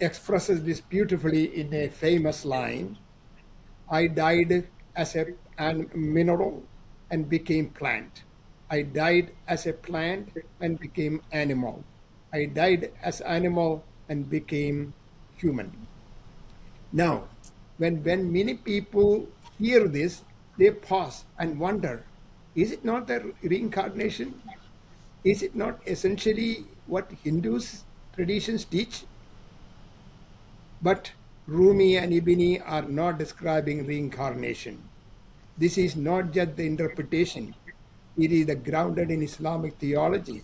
expresses this beautifully in a famous line: I died as an mineral and became plant. I died as a plant and became animal. I died as animal and became human. Now, when many people hear this, they pause and wonder, is it not a reincarnation? Is it not essentially what Hindus traditions teach? But Rumi and Ibni are not describing reincarnation. This is not just the interpretation, it is the grounded in Islamic theology.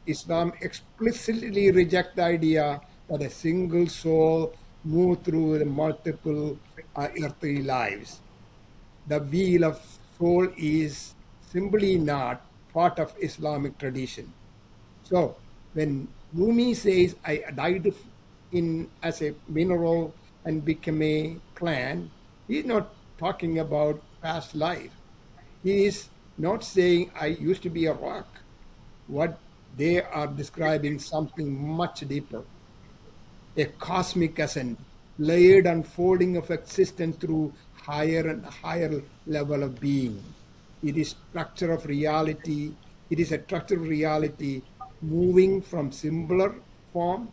Islam explicitly rejects the idea that a single soul moves through the multiple earthly lives. The wheel of soul is simply not part of Islamic tradition. So when Rumi says, I died in as a mineral and became a plant, he's not talking about past life. He is not saying I used to be a rock. What they are describing something much deeper, a cosmic ascent, layered unfolding of existence through higher and higher level of being. It is structure of reality. It is a structure of reality moving from simpler form,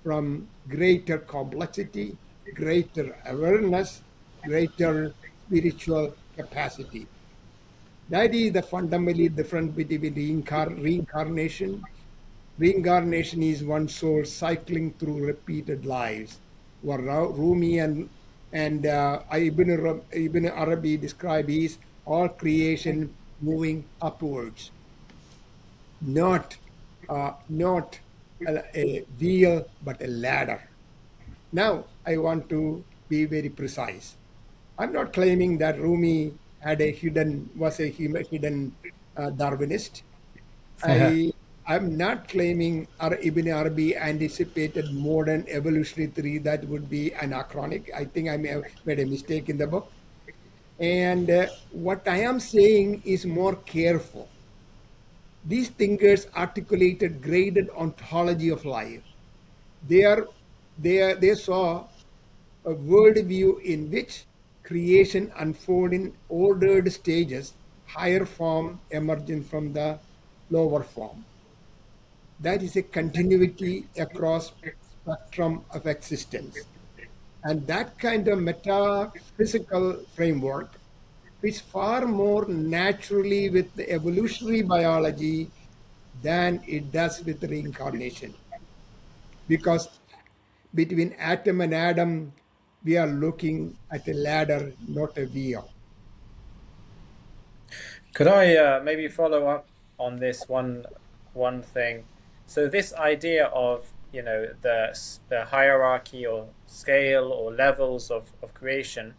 from greater complexity, greater awareness, greater spiritual capacity. That is the fundamentally difference between reincarnation. Reincarnation is one soul cycling through repeated lives. What Rumi and Ibn Arabi describe is all creation moving upwards, not a wheel but a ladder. Now I want to be very precise. I'm not claiming that Rumi was a hidden Darwinist. I I'm not claiming Ibn Arabi anticipated modern evolutionary theory that would be anachronic. I think I may have made a mistake in the book. And what I am saying is more careful. These thinkers articulated graded ontology of life. They saw a worldview in which creation unfolded in ordered stages, higher form emerging from the lower form. That is a continuity across spectrum of existence. And that kind of metaphysical framework fits far more naturally with the evolutionary biology than it does with reincarnation. Because between atom and atom, we are looking at a ladder, not a wheel. Could I maybe follow up on this one thing? So this idea of the hierarchy or scale or levels of creation,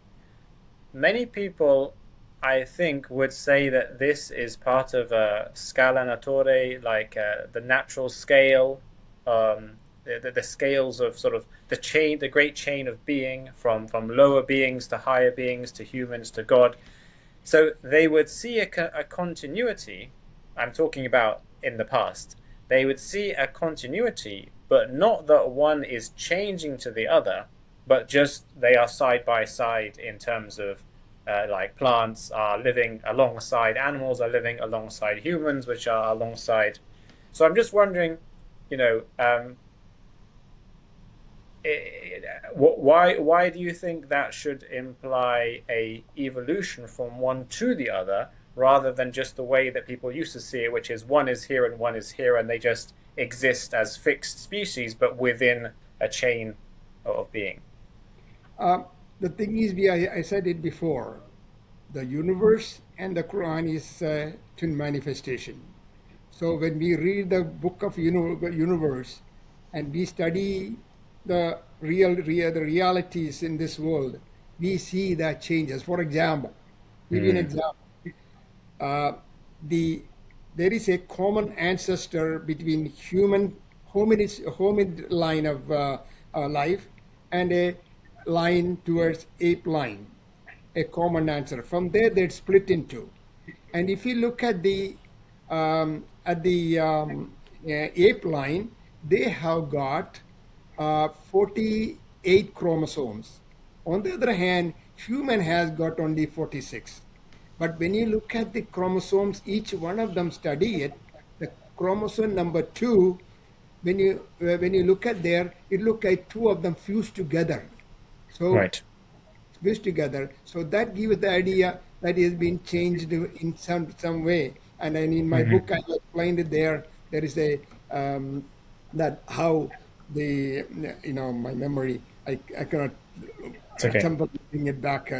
many people I think would say that this is part of a scala naturae, like the natural scale, the scales of sort of the great chain of being from lower beings to higher beings to humans to God. So they would see a continuity. I'm talking about in the past. They would see a continuity, but not that one is changing to the other, but just they are side by side in terms of like plants are living alongside animals, are living alongside humans, which are alongside. So I'm just wondering, you know, why do you think that should imply a evolution from one to the other rather than just the way that people used to see it, which is one is here and one is here, and they just exist as fixed species but within a chain of being? The thing is, I said it before, the universe and the Quran is twin manifestation. So when we read the book of universe and we study the realities in this world, we see that changes. For example, give you an example. There is a common ancestor between hominid line of life and a line towards ape line, a common answer. From there, they're split into. And if you look at the ape line, they have got 48 chromosomes. On the other hand, human has got only 46. But when you look at the chromosomes, each one of them study it. The chromosome number 2, when you look at there, it look like two of them fused together. So Right. fused together. So that gives the idea that it has been changed in some way. And then in my book, I explained it there. There is a that how the my memory I cannot It's okay. bring it back.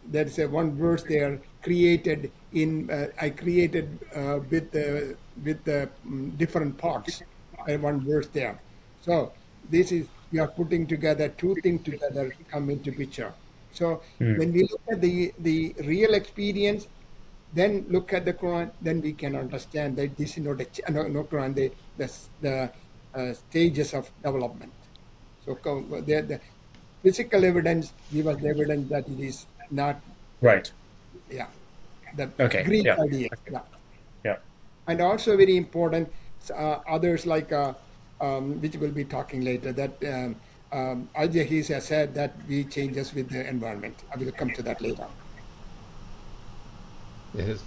There's a one verse there created in I created with the different parts. One verse there. So this is we are putting together two things together come into picture. So when we look at the real experience, then look at the Quran, then we can understand that this is not no Quran, the stages of development. So the physical evidence give us the evidence that it is not, Right. yeah, the Okay. Greek Yeah. idea. Yeah. Yeah. And also very important, others like, which we'll be talking later, that Al-Jahiz has said that we changes with the environment. I will come to that later. Yes,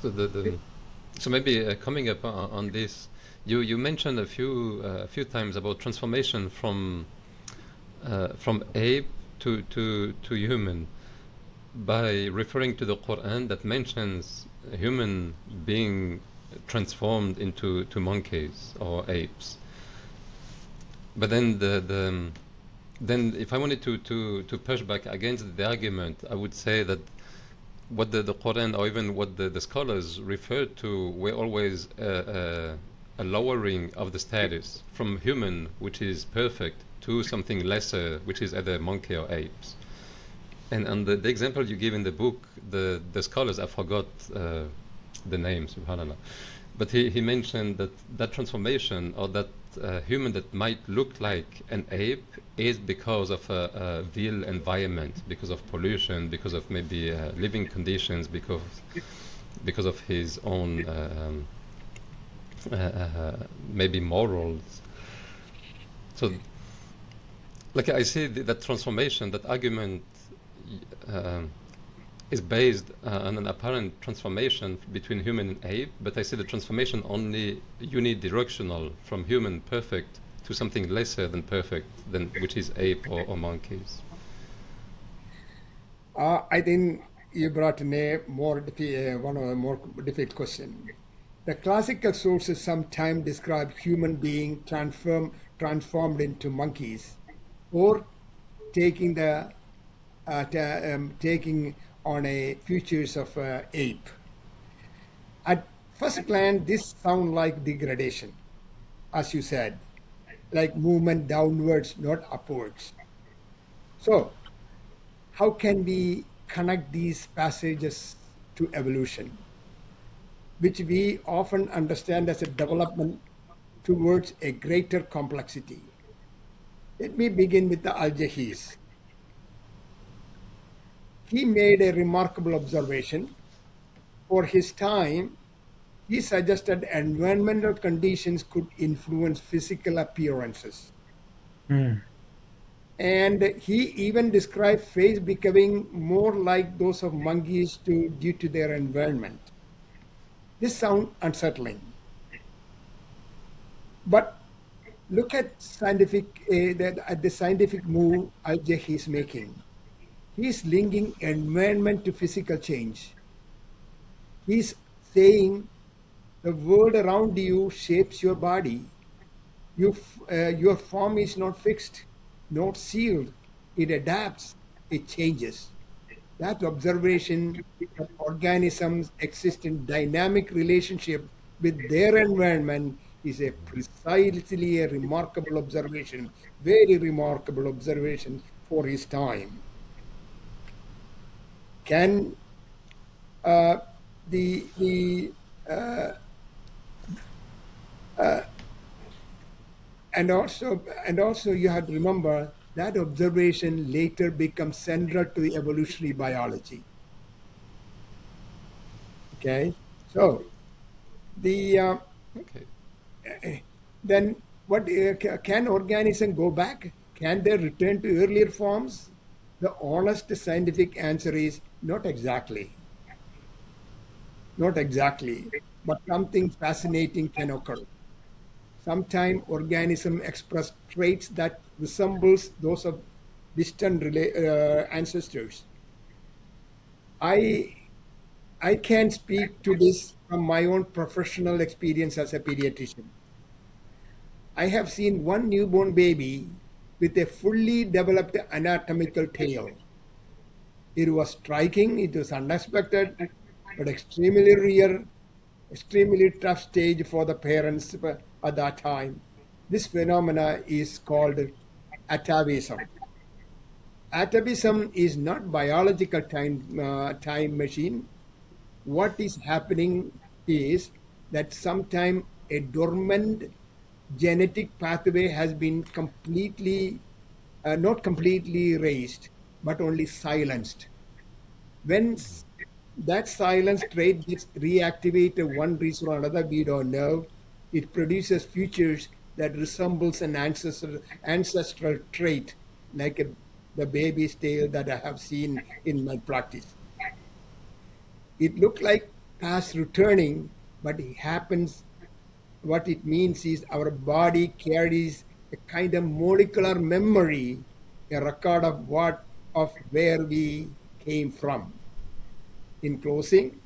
so maybe coming up on this, you mentioned a few times about transformation from ape to human by referring to the Quran that mentions a human being transformed into monkeys or apes. But then then if I wanted to push back against the argument, I would say that what the Quran or even what the scholars referred to were always a lowering of the status from human, which is perfect, to something lesser, which is either monkey or apes. And the example you give in the book, the scholars, I forgot the name, subhanallah, but he mentioned that transformation or that human that might look like an ape is because of a vile environment, because of pollution, because of maybe living conditions, because of his own maybe morals. So, like I see that transformation, that argument is based on an apparent transformation between human and ape, but I see the transformation only unidirectional from human perfect to something lesser than perfect, which is ape or monkeys. I think you brought in a one of the more difficult question. The classical sources sometimes describe human being transformed into monkeys, or taking the taking on a features of ape. At first glance, this sounds like degradation, as you said, like movement downwards, not upwards. So, how can we connect these passages to evolution, which we often understand as a development towards a greater complexity? Let me begin with the Al-Jahiz. He made a remarkable observation. For his time, he suggested environmental conditions could influence physical appearances. And he even described face becoming more like those of monkeys due to their environment. This sounds unsettling. But look at the scientific move Al-Jahiz is making. He's linking environment to physical change. He's saying the world around you shapes your body. Your form is not fixed, not sealed. It adapts, it changes. That observation that organisms exist in dynamic relationship with their environment is a precisely a remarkable observation, very remarkable observation for his time. Can the and also you have to remember that observation later becomes central to the evolutionary biology. Okay, so the Okay. then What can organism go back? Can they return to earlier forms? The honest scientific answer is not exactly. Not exactly, but something fascinating can occur. Sometimes organisms express traits that resembles those of distant ancestors. I I can speak to this from my own professional experience as a pediatrician. I have seen one newborn baby with a fully developed anatomical tail. It was striking, it was unexpected, but extremely rare, extremely tough stage for the parents at that time. This phenomena is called atavism. Atavism is not biological time machine. What is happening is that sometime a dormant genetic pathway has been completely, not completely erased, but only silenced. When that silence trait gets reactivated one reason or another, we don't know, it produces features that resembles an ancestral trait, like the baby's tail that I have seen in my practice. It looked like past returning, but it happens. What it means is our body carries a kind of molecular memory, a record of where we came from. In closing,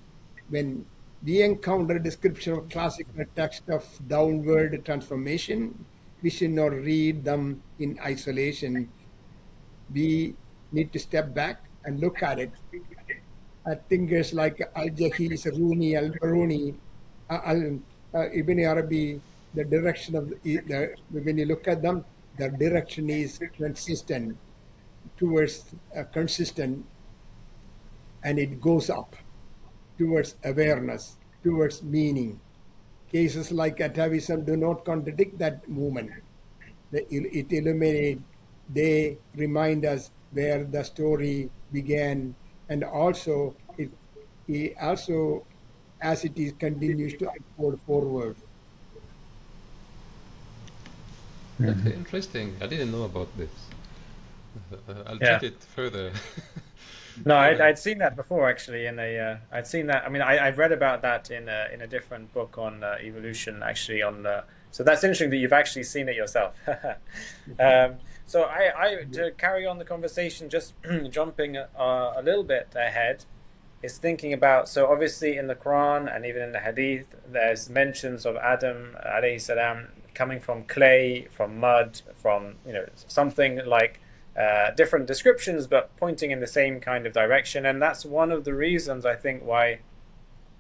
when we encounter a description of classical text of downward transformation, we should not read them in isolation. We need to step back and look at it. At thinkers like Al-Jahiz, Rumi, Al-Baruni, Ibn Arabi, the direction of when you look at them, the direction is consistent towards consistent, and it goes up towards awareness, towards meaning. Cases like atavism do not contradict that movement. It illuminates, they remind us where the story began, and also it also as it is continues to unfold forward. Okay, interesting. I didn't know about this. I'll Yeah. check it further. No, I'd seen that before actually. I'd seen that. I mean, I've read about that in a different book on evolution actually. So that's interesting that you've actually seen it yourself. So I to carry on the conversation, just jumping a little bit ahead, is thinking about. So obviously in the Quran and even in the hadith, there's mentions of Adam alayhi salam coming from clay, from mud, from something like. Different descriptions, but pointing in the same kind of direction, and that's one of the reasons I think why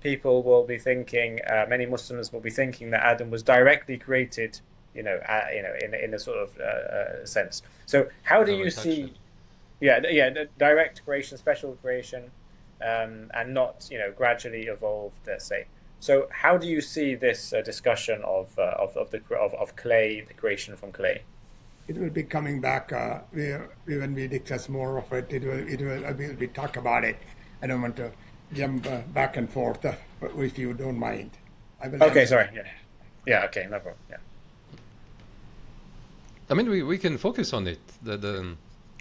people will be thinking, many Muslims will be thinking that Adam was directly created, in a sort of sense. So, how do you see? The direct creation, special creation, and not gradually evolved, let's say. So, how do you see this discussion of clay, the creation from clay? It will be coming back when we discuss more of it. We'll talk about it. I don't want to jump back and forth, if you don't mind. Okay, sorry. Yeah. Okay, no problem. Yeah. I mean, we can focus on it.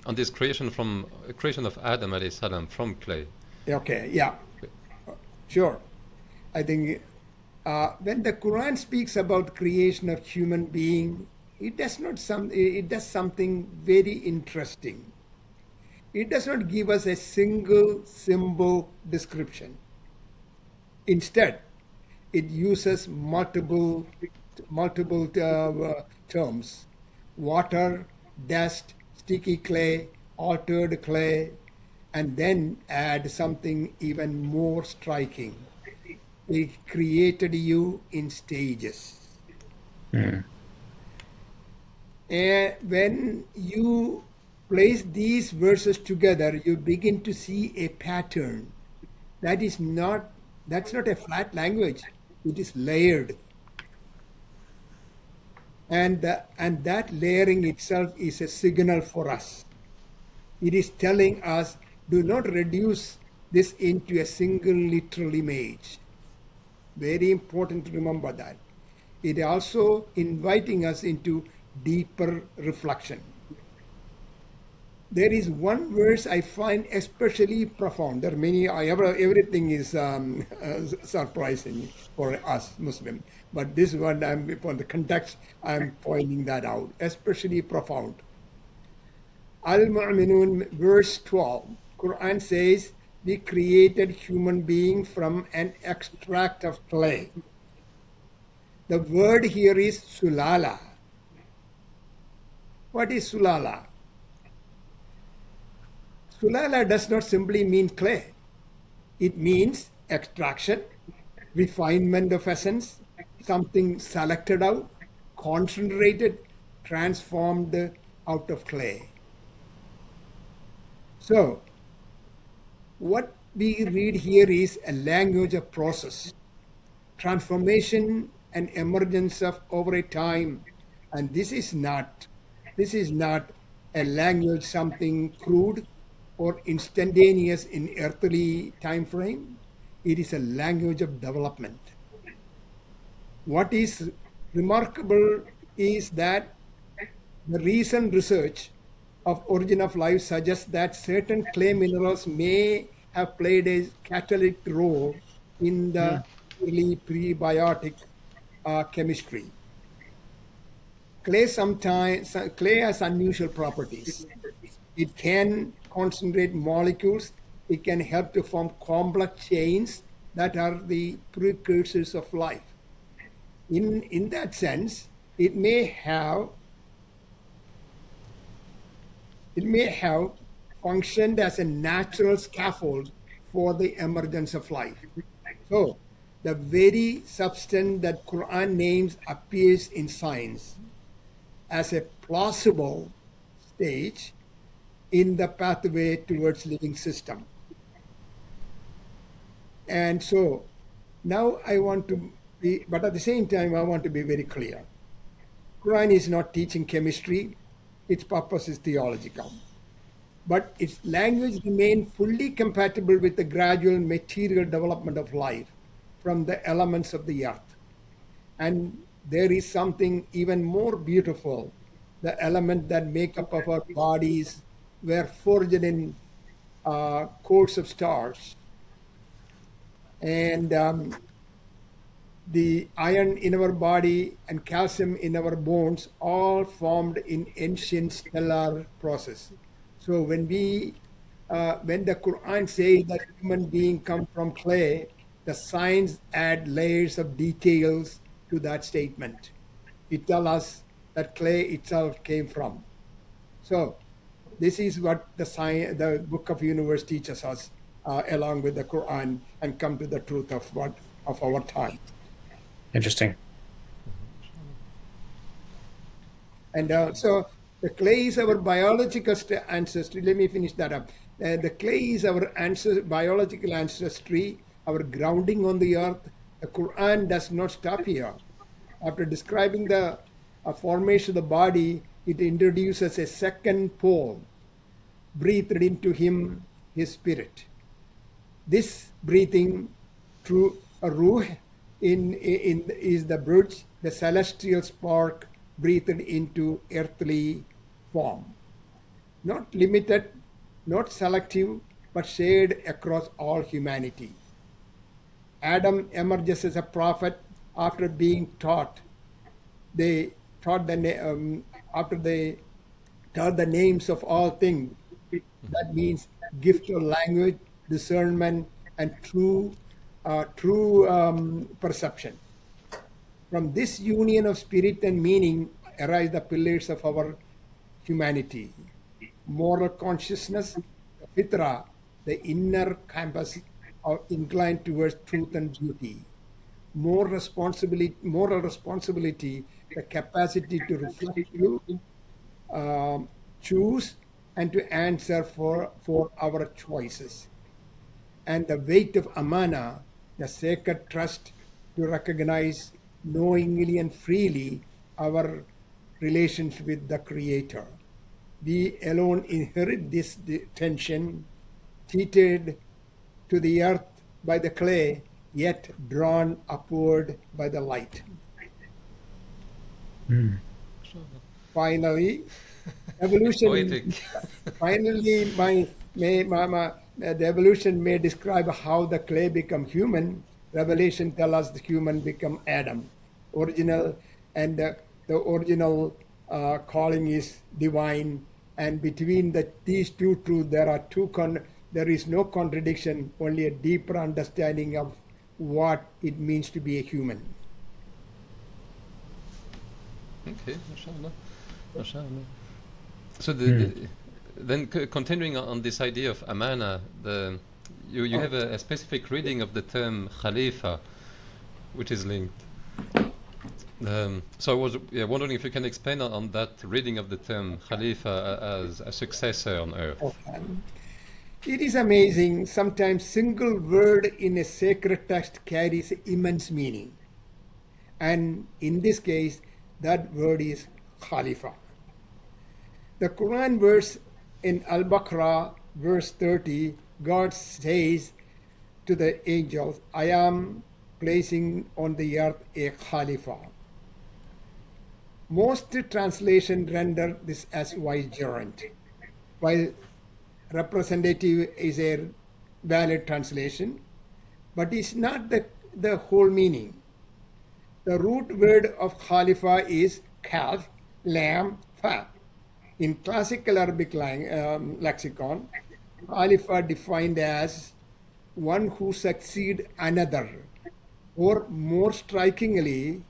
On this creation of Adam alayhi salam from clay. Okay. Yeah. Sure. I think when the Quran speaks about creation of human being. It does something very interesting. It does not give us a single symbol description. Instead, it uses multiple terms: water, dust, sticky clay, altered clay, and then add something even more striking. It created you in stages. Mm. And when you place these verses together, you begin to see a pattern. That's not a flat language. It is layered. And that layering itself is a signal for us. It is telling us, do not reduce this into a single literal image. Very important to remember that. it also inviting us into deeper reflection. There is one verse I find especially profound. There are many, everything is surprising for us Muslim. But this one, for the context, I'm pointing that out, especially profound. Al-Mu'minun, verse 12, Quran says, we created human being from an extract of clay. The word here is sulala. What is sulala? Sulala does not simply mean clay. It means extraction, refinement of essence, something selected out, concentrated, transformed out of clay. So, what we read here is a language of process, transformation and emergence of over a time. And this is not a language something crude or instantaneous in earthly time frame. It is a language of development. What is remarkable is that the recent research of origin of life suggests that certain clay minerals may have played a catalytic role in the early prebiotic chemistry. Clay has unusual properties. It can concentrate molecules. It can help to form complex chains that are the precursors of life. In that sense, it may have functioned as a natural scaffold for the emergence of life. So, the very substance that Quran names appears in science as a plausible stage in the pathway towards living system. And so now I want to be, but at the same time I want to be very clear. Quran is not teaching chemistry, its purpose is theological. But its language remains fully compatible with the gradual material development of life from the elements of the earth. And there is something even more beautiful. The element that make up of our bodies were forged in cores of stars. And the iron in our body and calcium in our bones all formed in ancient stellar process. So when the Quran says that human beings come from clay, the science add layers of details to that statement. It tells us that clay itself came from. So this is what the Book of Universe teaches us, along with the Quran, and come to the truth of our time. Interesting. And so the clay is our biological ancestry. Let me finish that up. The clay is our biological ancestry, our grounding on the earth. The Quran does not stop here. After describing the formation of the body, it introduces a second pole, breathed into him his spirit. This breathing through a ruh is the bridge, the celestial spark breathed into earthly form. Not limited, not selective, but shared across all humanity. Adam emerges as a prophet after being taught. After they taught the names of all things. That means gift of language, discernment, and true perception. From this union of spirit and meaning arise the pillars of our humanity. Moral consciousness, the fitra, the inner compass inclined towards truth and beauty. Moral responsibility, the capacity to reflect, choose, and to answer for our choices. And the weight of amana, the sacred trust to recognize knowingly and freely our relationship with the Creator. We alone inherit this tension, tethered to the earth by the clay, yet drawn upward by the light. Finally, evolution. Poetic. Finally, the evolution may describe how the clay become human. Revelation tell us the human become Adam, original, and the original calling is divine. And between these two truths, there is no contradiction, only a deeper understanding of what it means to be a human. Okay, mashallah. Mashallah. So then continuing on this idea of amana, you have a specific reading of the term Khalifa, which is linked. So I was wondering if you can explain on that reading of the term Khalifa as a successor on earth. Okay. It is amazing. Sometimes single word in a sacred text carries immense meaning. And in this case, that word is Khalifa. The Quran verse in Al-Baqarah, verse 30, God says to the angels, I am placing on the earth a Khalifa. Most translations render this as vicegerent, while representative is a valid translation, but it's not the whole meaning. The root word of Khalifa is calf, lamb, fa. In classical Arabic lexicon, Khalifa defined as one who succeeds another, or more strikingly,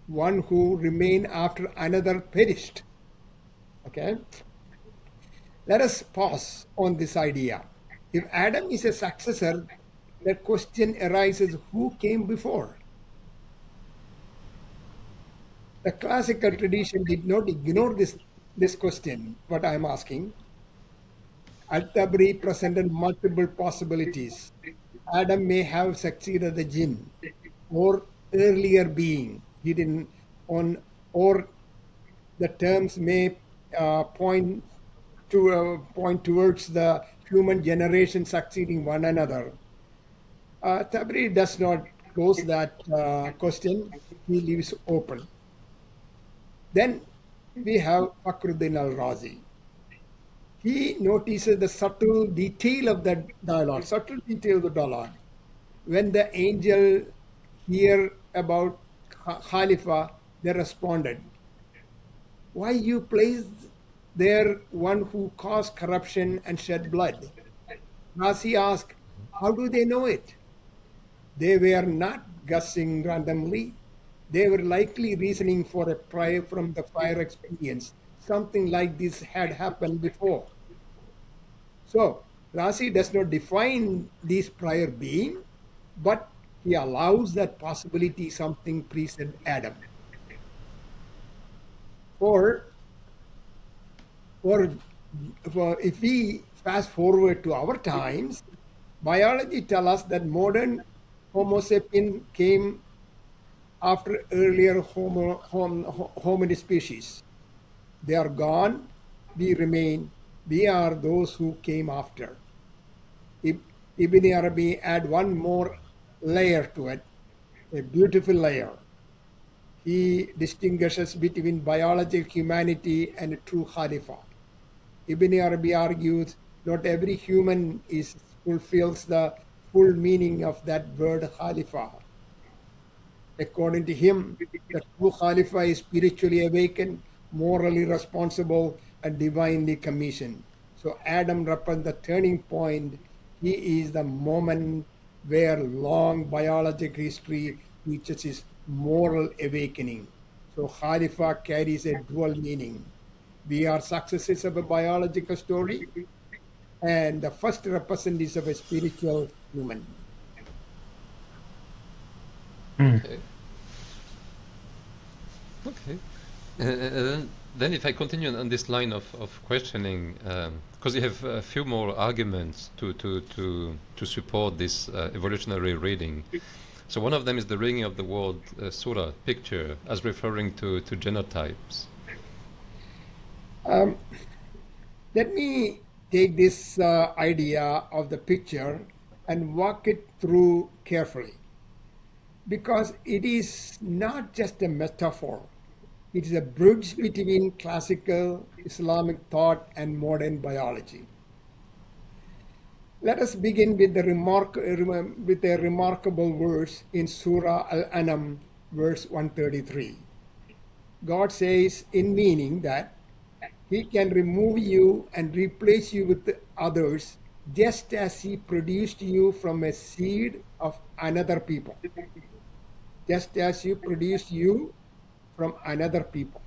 one who remained after another perished. Okay? Let us pause on this idea. If Adam is a successor, the question arises, who came before? The classical tradition did not ignore this question, what I am asking. Al-Tabri presented multiple possibilities. Adam may have succeeded the jinn or earlier being hidden on, or the terms may point towards the human generation succeeding one another. Tabri does not close that question. He leaves open. Then we have Fakhruddin al-Razi. He notices the subtle detail of the dialogue. When the angel hear about Khalifa, they responded, why you placed there one who caused corruption and shed blood? Razi asked, how do they know it? They were not guessing randomly. They were likely reasoning for a prior from the prior experience. Something like this had happened before. So, Razi does not define this prior being, but he allows that possibility something preceded Adam. Or if we fast forward to our times, biology tells us that modern Homo sapien came after earlier hominid species. They are gone, we remain, we are those who came after. Ibn Arabi add one more layer to it, a beautiful layer. He distinguishes between biological humanity and a true Khalifa. Ibn Arabi argues not every human fulfills the full meaning of that word Khalifa. According to him, the true Khalifa is spiritually awakened, morally responsible, and divinely commissioned. So Adam represents the turning point. He is the moment where long biological history reaches its moral awakening. So Khalifa carries a dual meaning. We are successors of a biological story, and the first representatives of a spiritual human. Okay. Okay. Then if I continue on this line of questioning, because you have a few more arguments to support this evolutionary reading. So one of them is the reading of the word Sura, picture, as referring to genotypes. Let me take this idea of the picture and walk it through carefully, because it is not just a metaphor. It is a bridge between classical Islamic thought and modern biology. Let us begin with, with a remarkable verse in Surah Al-An'am, verse 133. God says in meaning that He can remove you and replace you with others just as He produced you from a seed of another people. Just as He produced you from another people.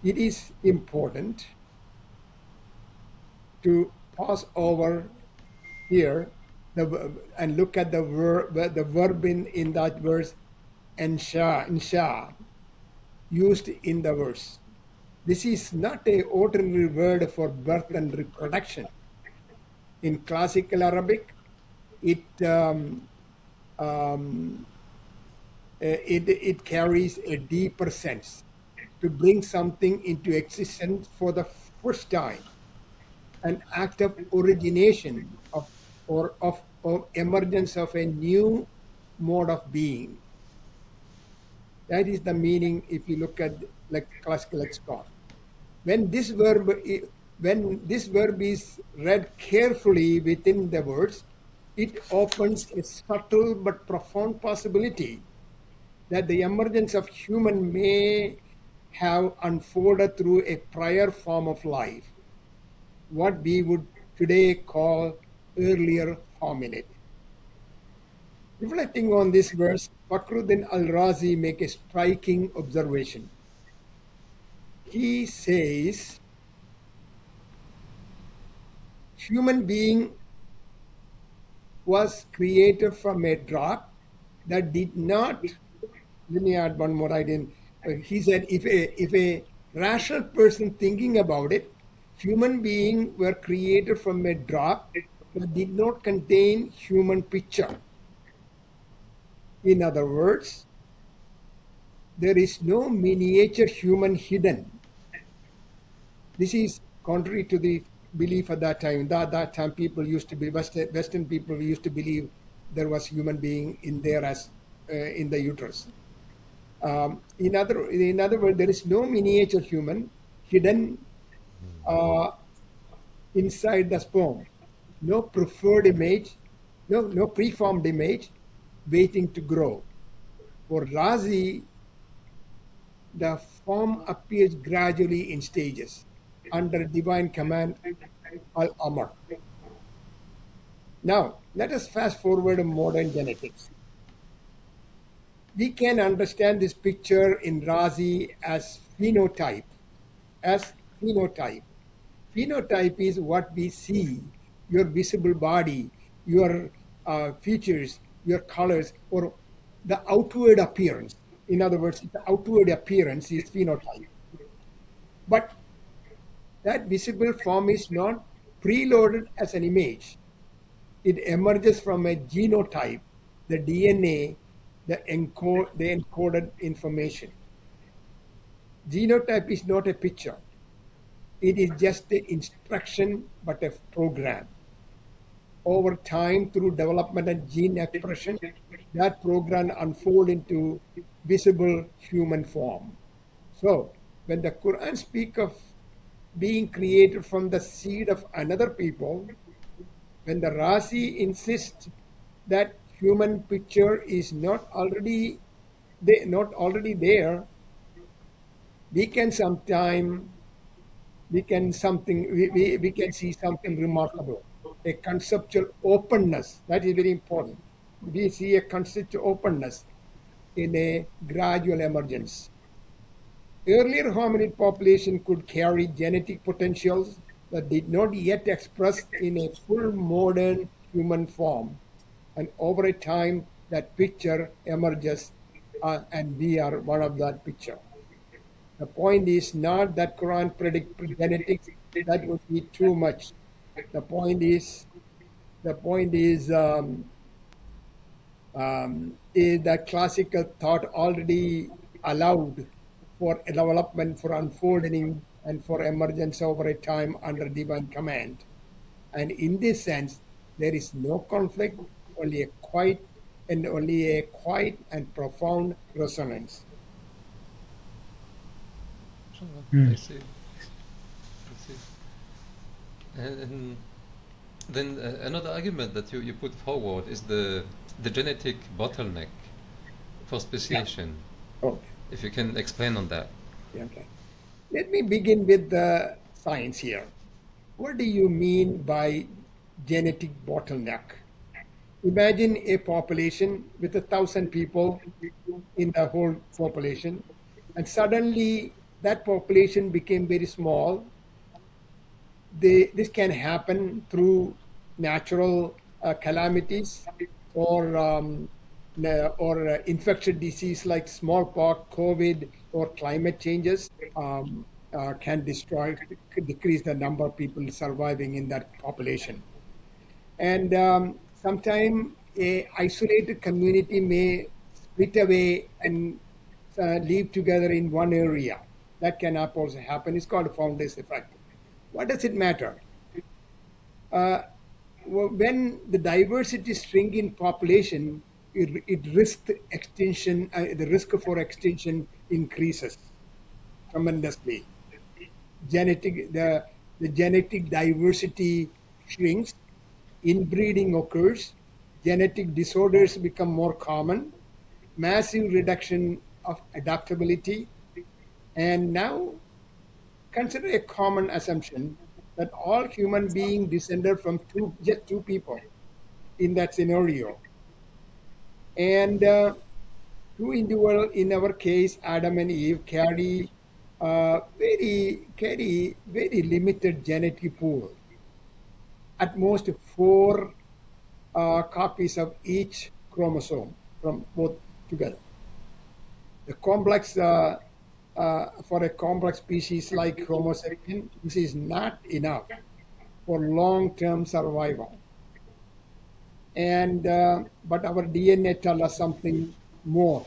It is important to pause over here and look at the verb in that verse, insha, used in the verse. This is not a ordinary word for birth and reproduction. In classical Arabic, it it carries a deeper sense to bring something into existence for the first time, an act of origination of emergence of a new mode of being. That is the meaning if you look at like classical lexicon. When this verb is read carefully within the words, it opens a subtle but profound possibility that the emergence of human may have unfolded through a prior form of life, what we would today call earlier hominid. Reflecting on this verse, Fakhruddin al-Razi makes a striking observation. He says, human being was created from a drop that did not, let me add one more idea. He said, if a rational person thinking about it, human beings were created from a drop that did not contain human picture. In other words, there is no miniature human hidden. This is contrary to the belief at that time. That time people used to be, Western people used to believe there was human being in there as in the uterus. In other words, there is no miniature human hidden inside the sperm. No preferred image, no preformed image waiting to grow. For Razi, the form appears gradually in stages under divine command al-Amr. Now, let us fast forward to modern genetics. We can understand this picture in Razi as phenotype. Phenotype is what we see, your visible body, your features, your colors, or the outward appearance. In other words, the outward appearance is phenotype. But that visible form is not preloaded as an image. It emerges from a genotype, the DNA, the encoded information. Genotype is not a picture. It is just an instruction, but a program. Over time, through development and gene expression, that program unfolds into visible human form. So, when the Quran speaks of being created from the seed of another people, when the Razi insists that human picture is not already there, we can see something remarkable, a conceptual openness. That is very important. We see a conceptual openness in a gradual emergence. Earlier hominid population could carry genetic potentials that did not yet express in a full modern human form. And over a time, that picture emerges, and we are one of that picture. The point is not that Quran predicts genetics. That would be too much. The point is that classical thought already allowed for development, for unfolding, and for emergence over a time under divine command. And in this sense, there is no conflict, only a quiet and profound resonance. I see. I see. And then another argument that you put forward is the genetic bottleneck for speciation. Okay. If you can explain on that. Okay. Let me begin with the science here. What do you mean by genetic bottleneck? Imagine a population with 1,000 people in the whole population, and suddenly that population became very small. This can happen through natural calamities or infectious disease like smallpox, COVID, or climate changes can decrease the number of people surviving in that population. And sometime a isolated community may split away and live together in one area. That can also happen. It's called a foundation effect. What does it matter? When the diversity shrink in population, it risks extinction. The risk for extinction increases tremendously. The genetic diversity shrinks, inbreeding occurs, genetic disorders become more common, massive reduction of adaptability, and now consider a common assumption that all human beings descended from just two people in that scenario. And two individuals, in our case, Adam and Eve, carry very limited genetic pool. At most 4 copies of each chromosome from both together. The complex for a complex species like Homo sapien, this is not enough for long-term survival. And but our DNA tells us something more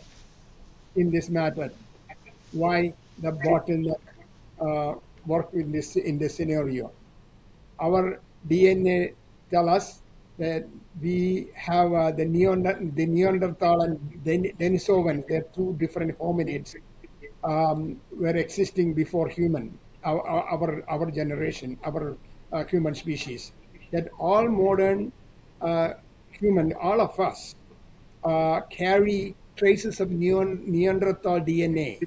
in this matter. Why the bottleneck work in this scenario? Our DNA tells us that we have the Neanderthal and Denisovans. They're two different hominids were existing before human, our generation, our human species. That all modern human, all of us, carry traces of Neanderthal DNA.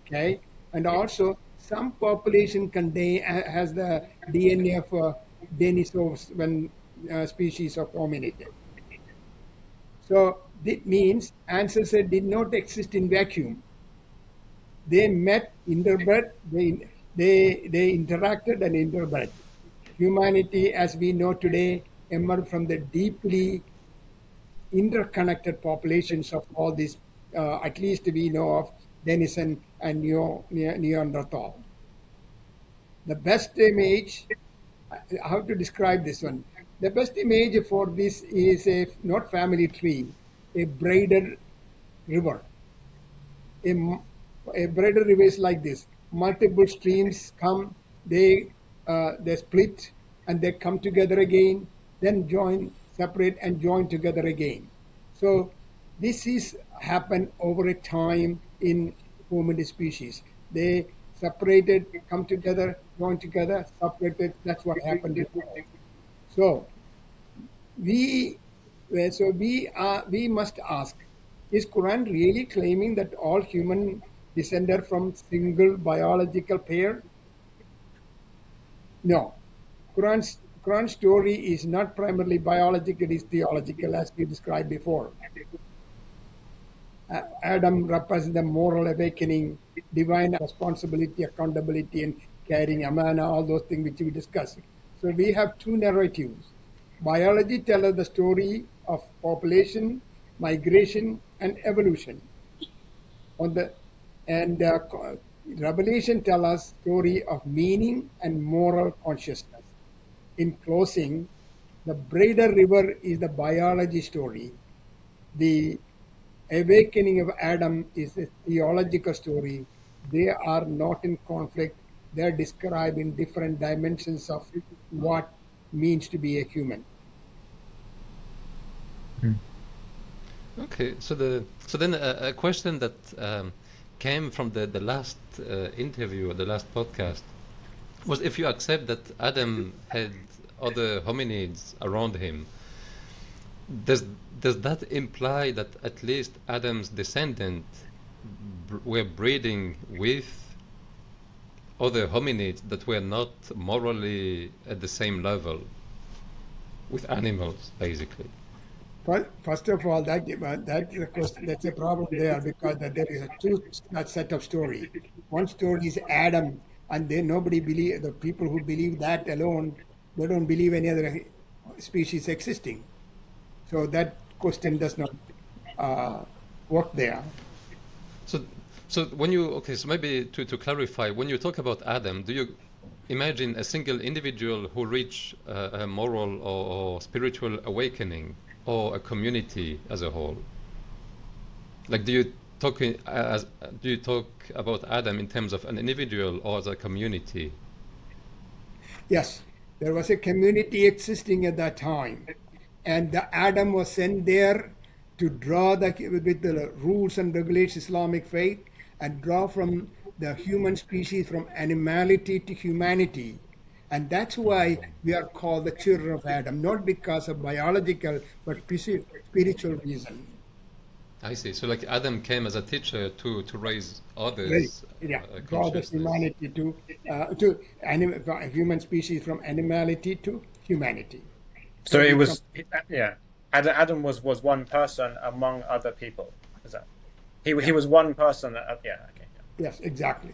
Okay, and also some population has the DNA of Denisovan species of hominid. So that means ancestors did not exist in vacuum. They met, interbred, they interacted and interbred. Humanity, as we know today, emerged from the deeply interconnected populations of all these, at least we know of Denison and Neanderthal. The best image, how to describe this one? The best image for this is not family tree, a braided river. A braided river is like this. Multiple streams come, they split, and they come together again, then join, separate, and join together again. So this is happened over a time in hominid species. They separated, come together, join together, separated. That's what happened before. So we must ask: is Quran really claiming that all human descended from single biological pair? No. Quran's story is not primarily biological; it is theological, as we described before. Adam represents the moral awakening, divine responsibility, accountability, and carrying amana, all those things which we discussed. So we have two narratives. Biology tells us the story of population, migration, and evolution. Revelation tells us story of meaning and moral consciousness. In closing, the braided river is the biology story. The awakening of Adam is a theological story. They are not in conflict. They are described in different dimensions of what means to be a human. Okay, so then a question that came from the last interview, the last podcast, was if you accept that Adam had other hominids around him, does that imply that at least Adam's descendants were breeding with other hominids that were not morally at the same level with animals, basically? Well, first of all, that is a question. That's a problem there, because there is a two set of story. One story is Adam, and then nobody believe, the people who believe that alone, they don't believe any other species existing. So that question does not work there. So when you so maybe to clarify, when you talk about Adam, do you imagine a single individual who reach a moral or spiritual awakening, or a community as a whole? Like, do you talk about Adam in terms of an individual or as a community? Yes, there was a community existing at that time, and the Adam was sent there to draw with the rules and regulations Islamic faith, and draw from the human species from animality to humanity. And that's why we are called the children of Adam, not because of biological, but spiritual reason. I see. So like Adam came as a teacher to raise others. Draw the humanity to human species from animality to humanity. So it was, Adam was one person among other people. Is that? He was one person. Okay. Yes, exactly.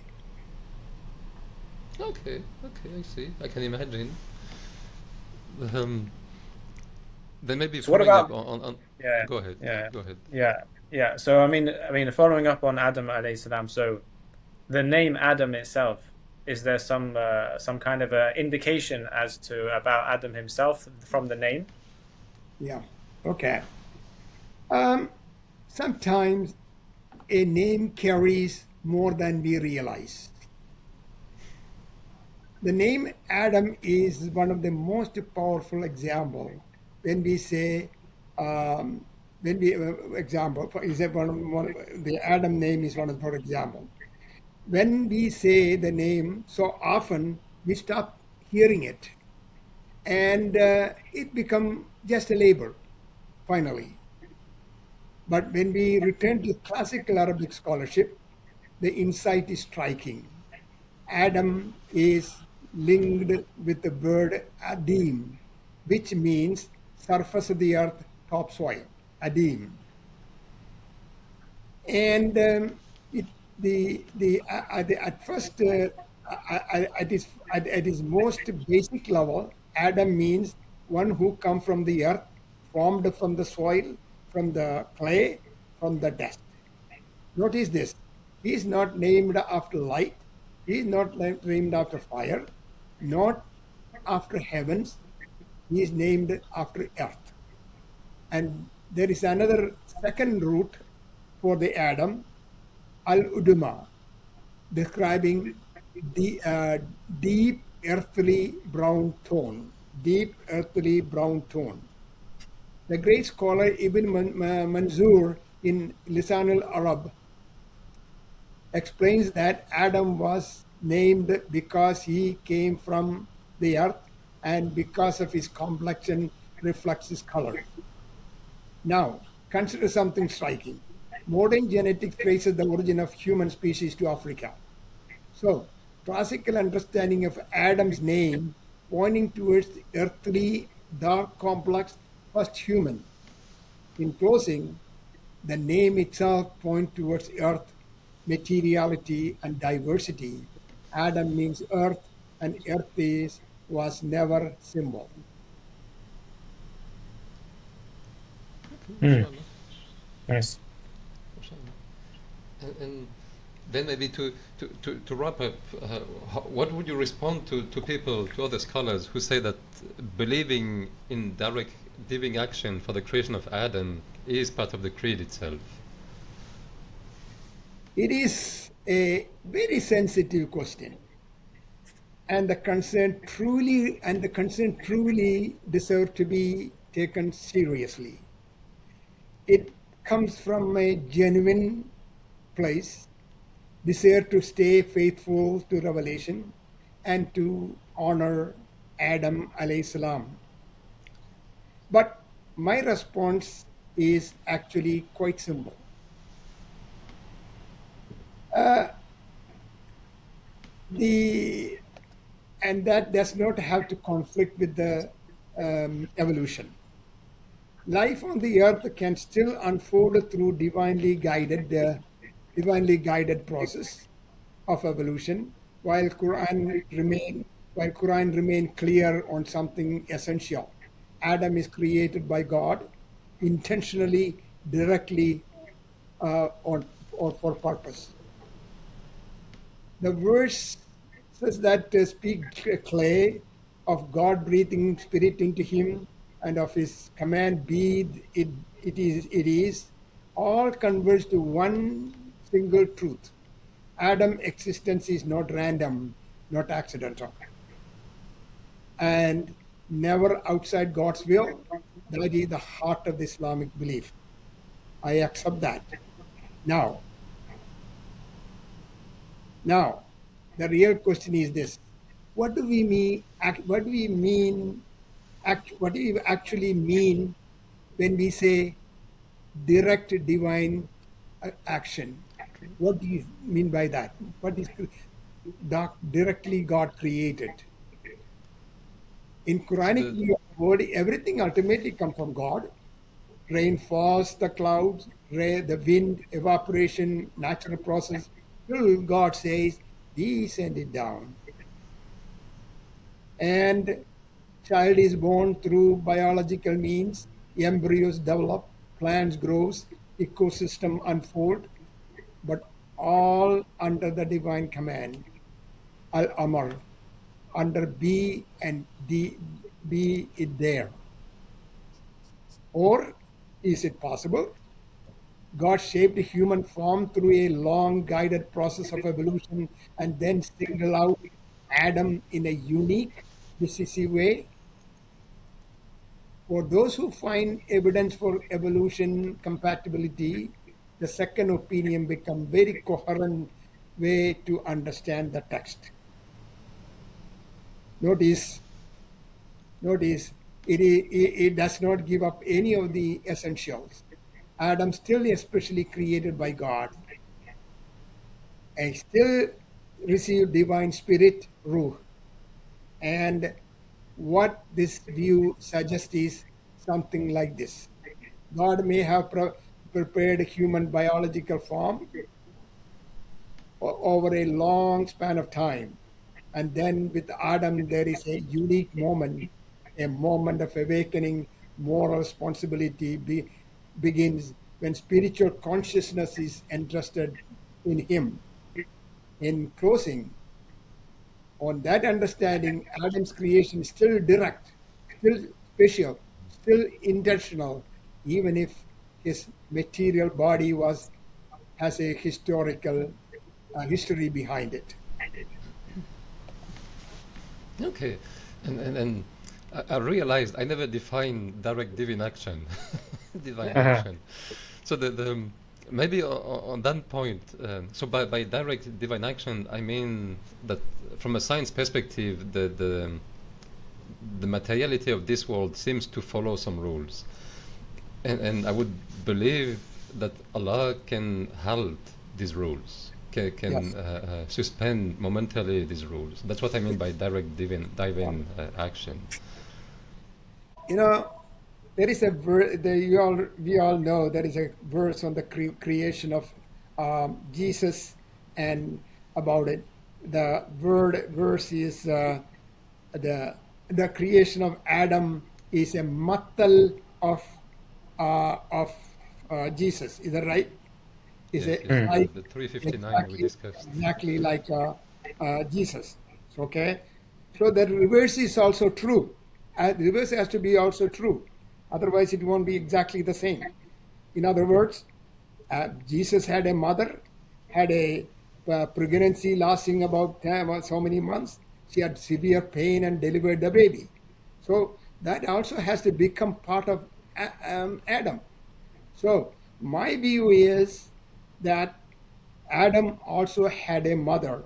Okay, I see. I can imagine. Then maybe so what about on Go ahead. Go ahead. Yeah. So I mean, following up on Adam alayhi salam. So the name Adam itself, is there some kind of indication as to about Adam himself from the name? Yeah. Okay. Sometimes a name carries more than we realize. The name Adam is one of the most powerful example when we say, the Adam name is one of for example. When we say the name so often, we stop hearing it, and it becomes just a label, finally. But when we return to classical Arabic scholarship, the insight is striking. Adam is linked with the word adim, which means surface of the earth, topsoil, adim. And at its most basic level, Adam means one who comes from the earth, formed from the soil, from the clay, from the dust. Notice this. He is not named after light. He is not named after fire, not after heavens. He is named after earth. And there is another second root for the Adam, al-udma, describing the deep earthly brown tone. Deep earthly brown tone. The great scholar Ibn Manzur in Lisan al-Arab explains that Adam was named because he came from the earth and because of his complexion reflects his color. Now, consider something striking. Modern genetics traces the origin of human species to Africa. So, classical understanding of Adam's name pointing towards the earthly, dark, complex, first human. In closing, the name itself points towards earth, materiality, and diversity. Adam means earth, and earth was never symbol. Nice. And then maybe to wrap up, what would you respond to people, to other scholars who say that believing in direct divine action for the creation of Adam is part of the creed itself? It is a very sensitive question, and the concern truly deserve to be taken seriously. It comes from a genuine place, desire to stay faithful to revelation and to honor Adam alayhi salam. But my response is actually quite simple. And that does not have to conflict with the evolution. Life on the earth can still unfold through divinely guided process of evolution, while Quran remain clear on something essential. Adam is created by God intentionally, directly, or for purpose. The verse says that speak clay of God breathing spirit into him and of his command be it is all converge to one single truth. Adam's existence is not random, not accidental, and never outside God's will. That is the heart of the Islamic belief. I accept that. Now, the real question is this: what do we mean? What do we mean? What do we actually mean when we say direct divine action? What do you mean by that? What is directly God created? In Quranic view of the word, everything ultimately comes from God. Rain falls, the clouds, the wind, evaporation, natural process. Till God says, "He send it down." And child is born through biological means, embryos develop, plants grows, ecosystem unfold, but all under the divine command, Al-Amr, under be and be it there. Or is it possible God shaped human form through a long guided process of evolution and then single out Adam in a unique, decisive way? For those who find evidence for evolution compatibility, the second opinion becomes very coherent way to understand the text. Notice it does not give up any of the essentials. Adam still especially created by God and still received divine spirit, ruh. And what this view suggests is something like this. God may have prepared human biological form over a long span of time. And then with Adam, there is a unique moment, a moment of awakening, moral responsibility begins when spiritual consciousness is entrusted in him. In closing, on that understanding, Adam's creation is still direct, still special, still intentional, even if his material body has a historical history behind it. Okay, and I realized I never defined direct divine action, divine action. So the maybe on that point, so by direct divine action, I mean that from a science perspective, the materiality of this world seems to follow some rules, and I would believe that Allah can halt these rules. Can Yes. suspend momentarily these rules. That's what I mean by direct divine action. You know, there is a verse, we all know there is a verse on the creation of Jesus and about it. The verse is the creation of Adam is a mattal of Jesus. Is that right? Is Yes, it yes. like The 359 we discussed. exactly like Jesus? Okay, so the reverse is also true. The reverse has to be also true, otherwise it won't be exactly the same. In other words, Jesus had a mother, had a pregnancy lasting about so many months. She had severe pain and delivered the baby. So that also has to become part of Adam. So my view is that Adam also had a mother.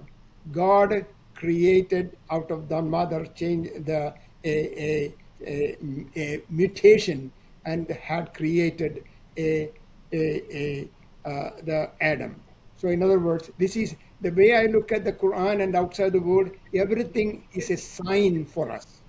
God created out of the mother, changed a mutation, and had created a, the Adam. So, in other words, this is the way I look at the Quran and outside the world. Everything is a sign for us.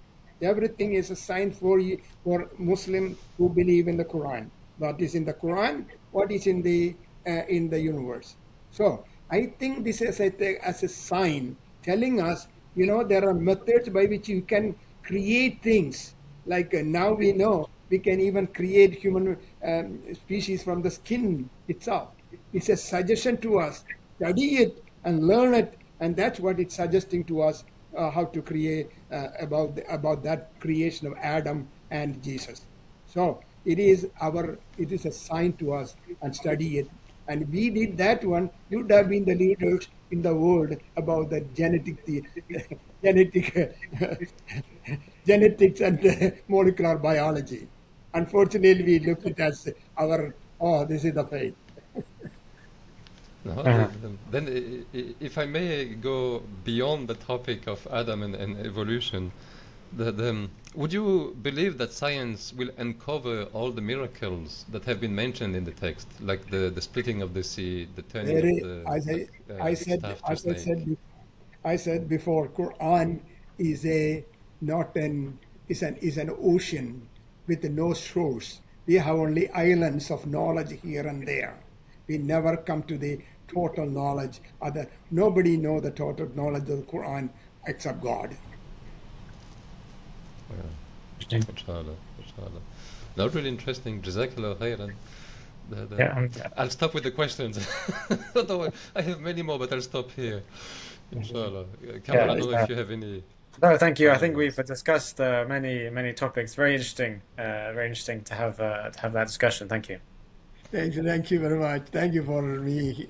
Everything is a sign for you, for Muslim who believe in the Quran. What is in the Quran? What is in the universe? So I think this is as a sign telling us, there are methods by which you can create things. Like now we know we can even create human species from the skin itself. It's a suggestion to us. Study it and learn it, and that's what it's suggesting to us how to create about that creation of Adam and Jesus. So it is a sign to us, and study it. And we did that one. You'd have been the leaders in the world about the genetic genetics and molecular biology. Unfortunately, we look at it as this is the faith. No, Uh-huh. if I may go beyond the topic of Adam and evolution, would you believe that science will uncover all the miracles that have been mentioned in the text, like the splitting of the sea, the turning of the staff to snake? I said before, Quran is an ocean with no shores. We have only islands of knowledge here and there. We never come to the total knowledge. Nobody knows the total knowledge of the Quran except God. Yeah. Inshallah, inshallah. Not really interesting. Jazakallah khairan. Yeah, I'll stop with the questions. Although I have many more, but I'll stop here. Inshallah. Kamal, I don't know if you have any. no, thank you. I think Comments. we've discussed many topics. Very interesting to have that discussion. Thank you. Thank you very much. Thank you for me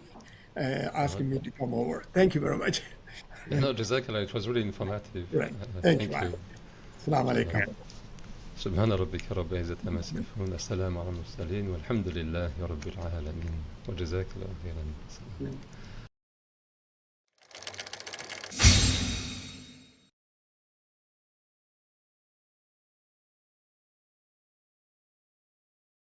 asking me to come over. Thank you very much. No, Jazakallah. It was really informative. Right. Thank you. Thank you. Assalamu alaikum. سبحان ربك رب العزة عما يصفون السلام على المرسلين والحمد لله رب العالمين وجزاك الله خيرا.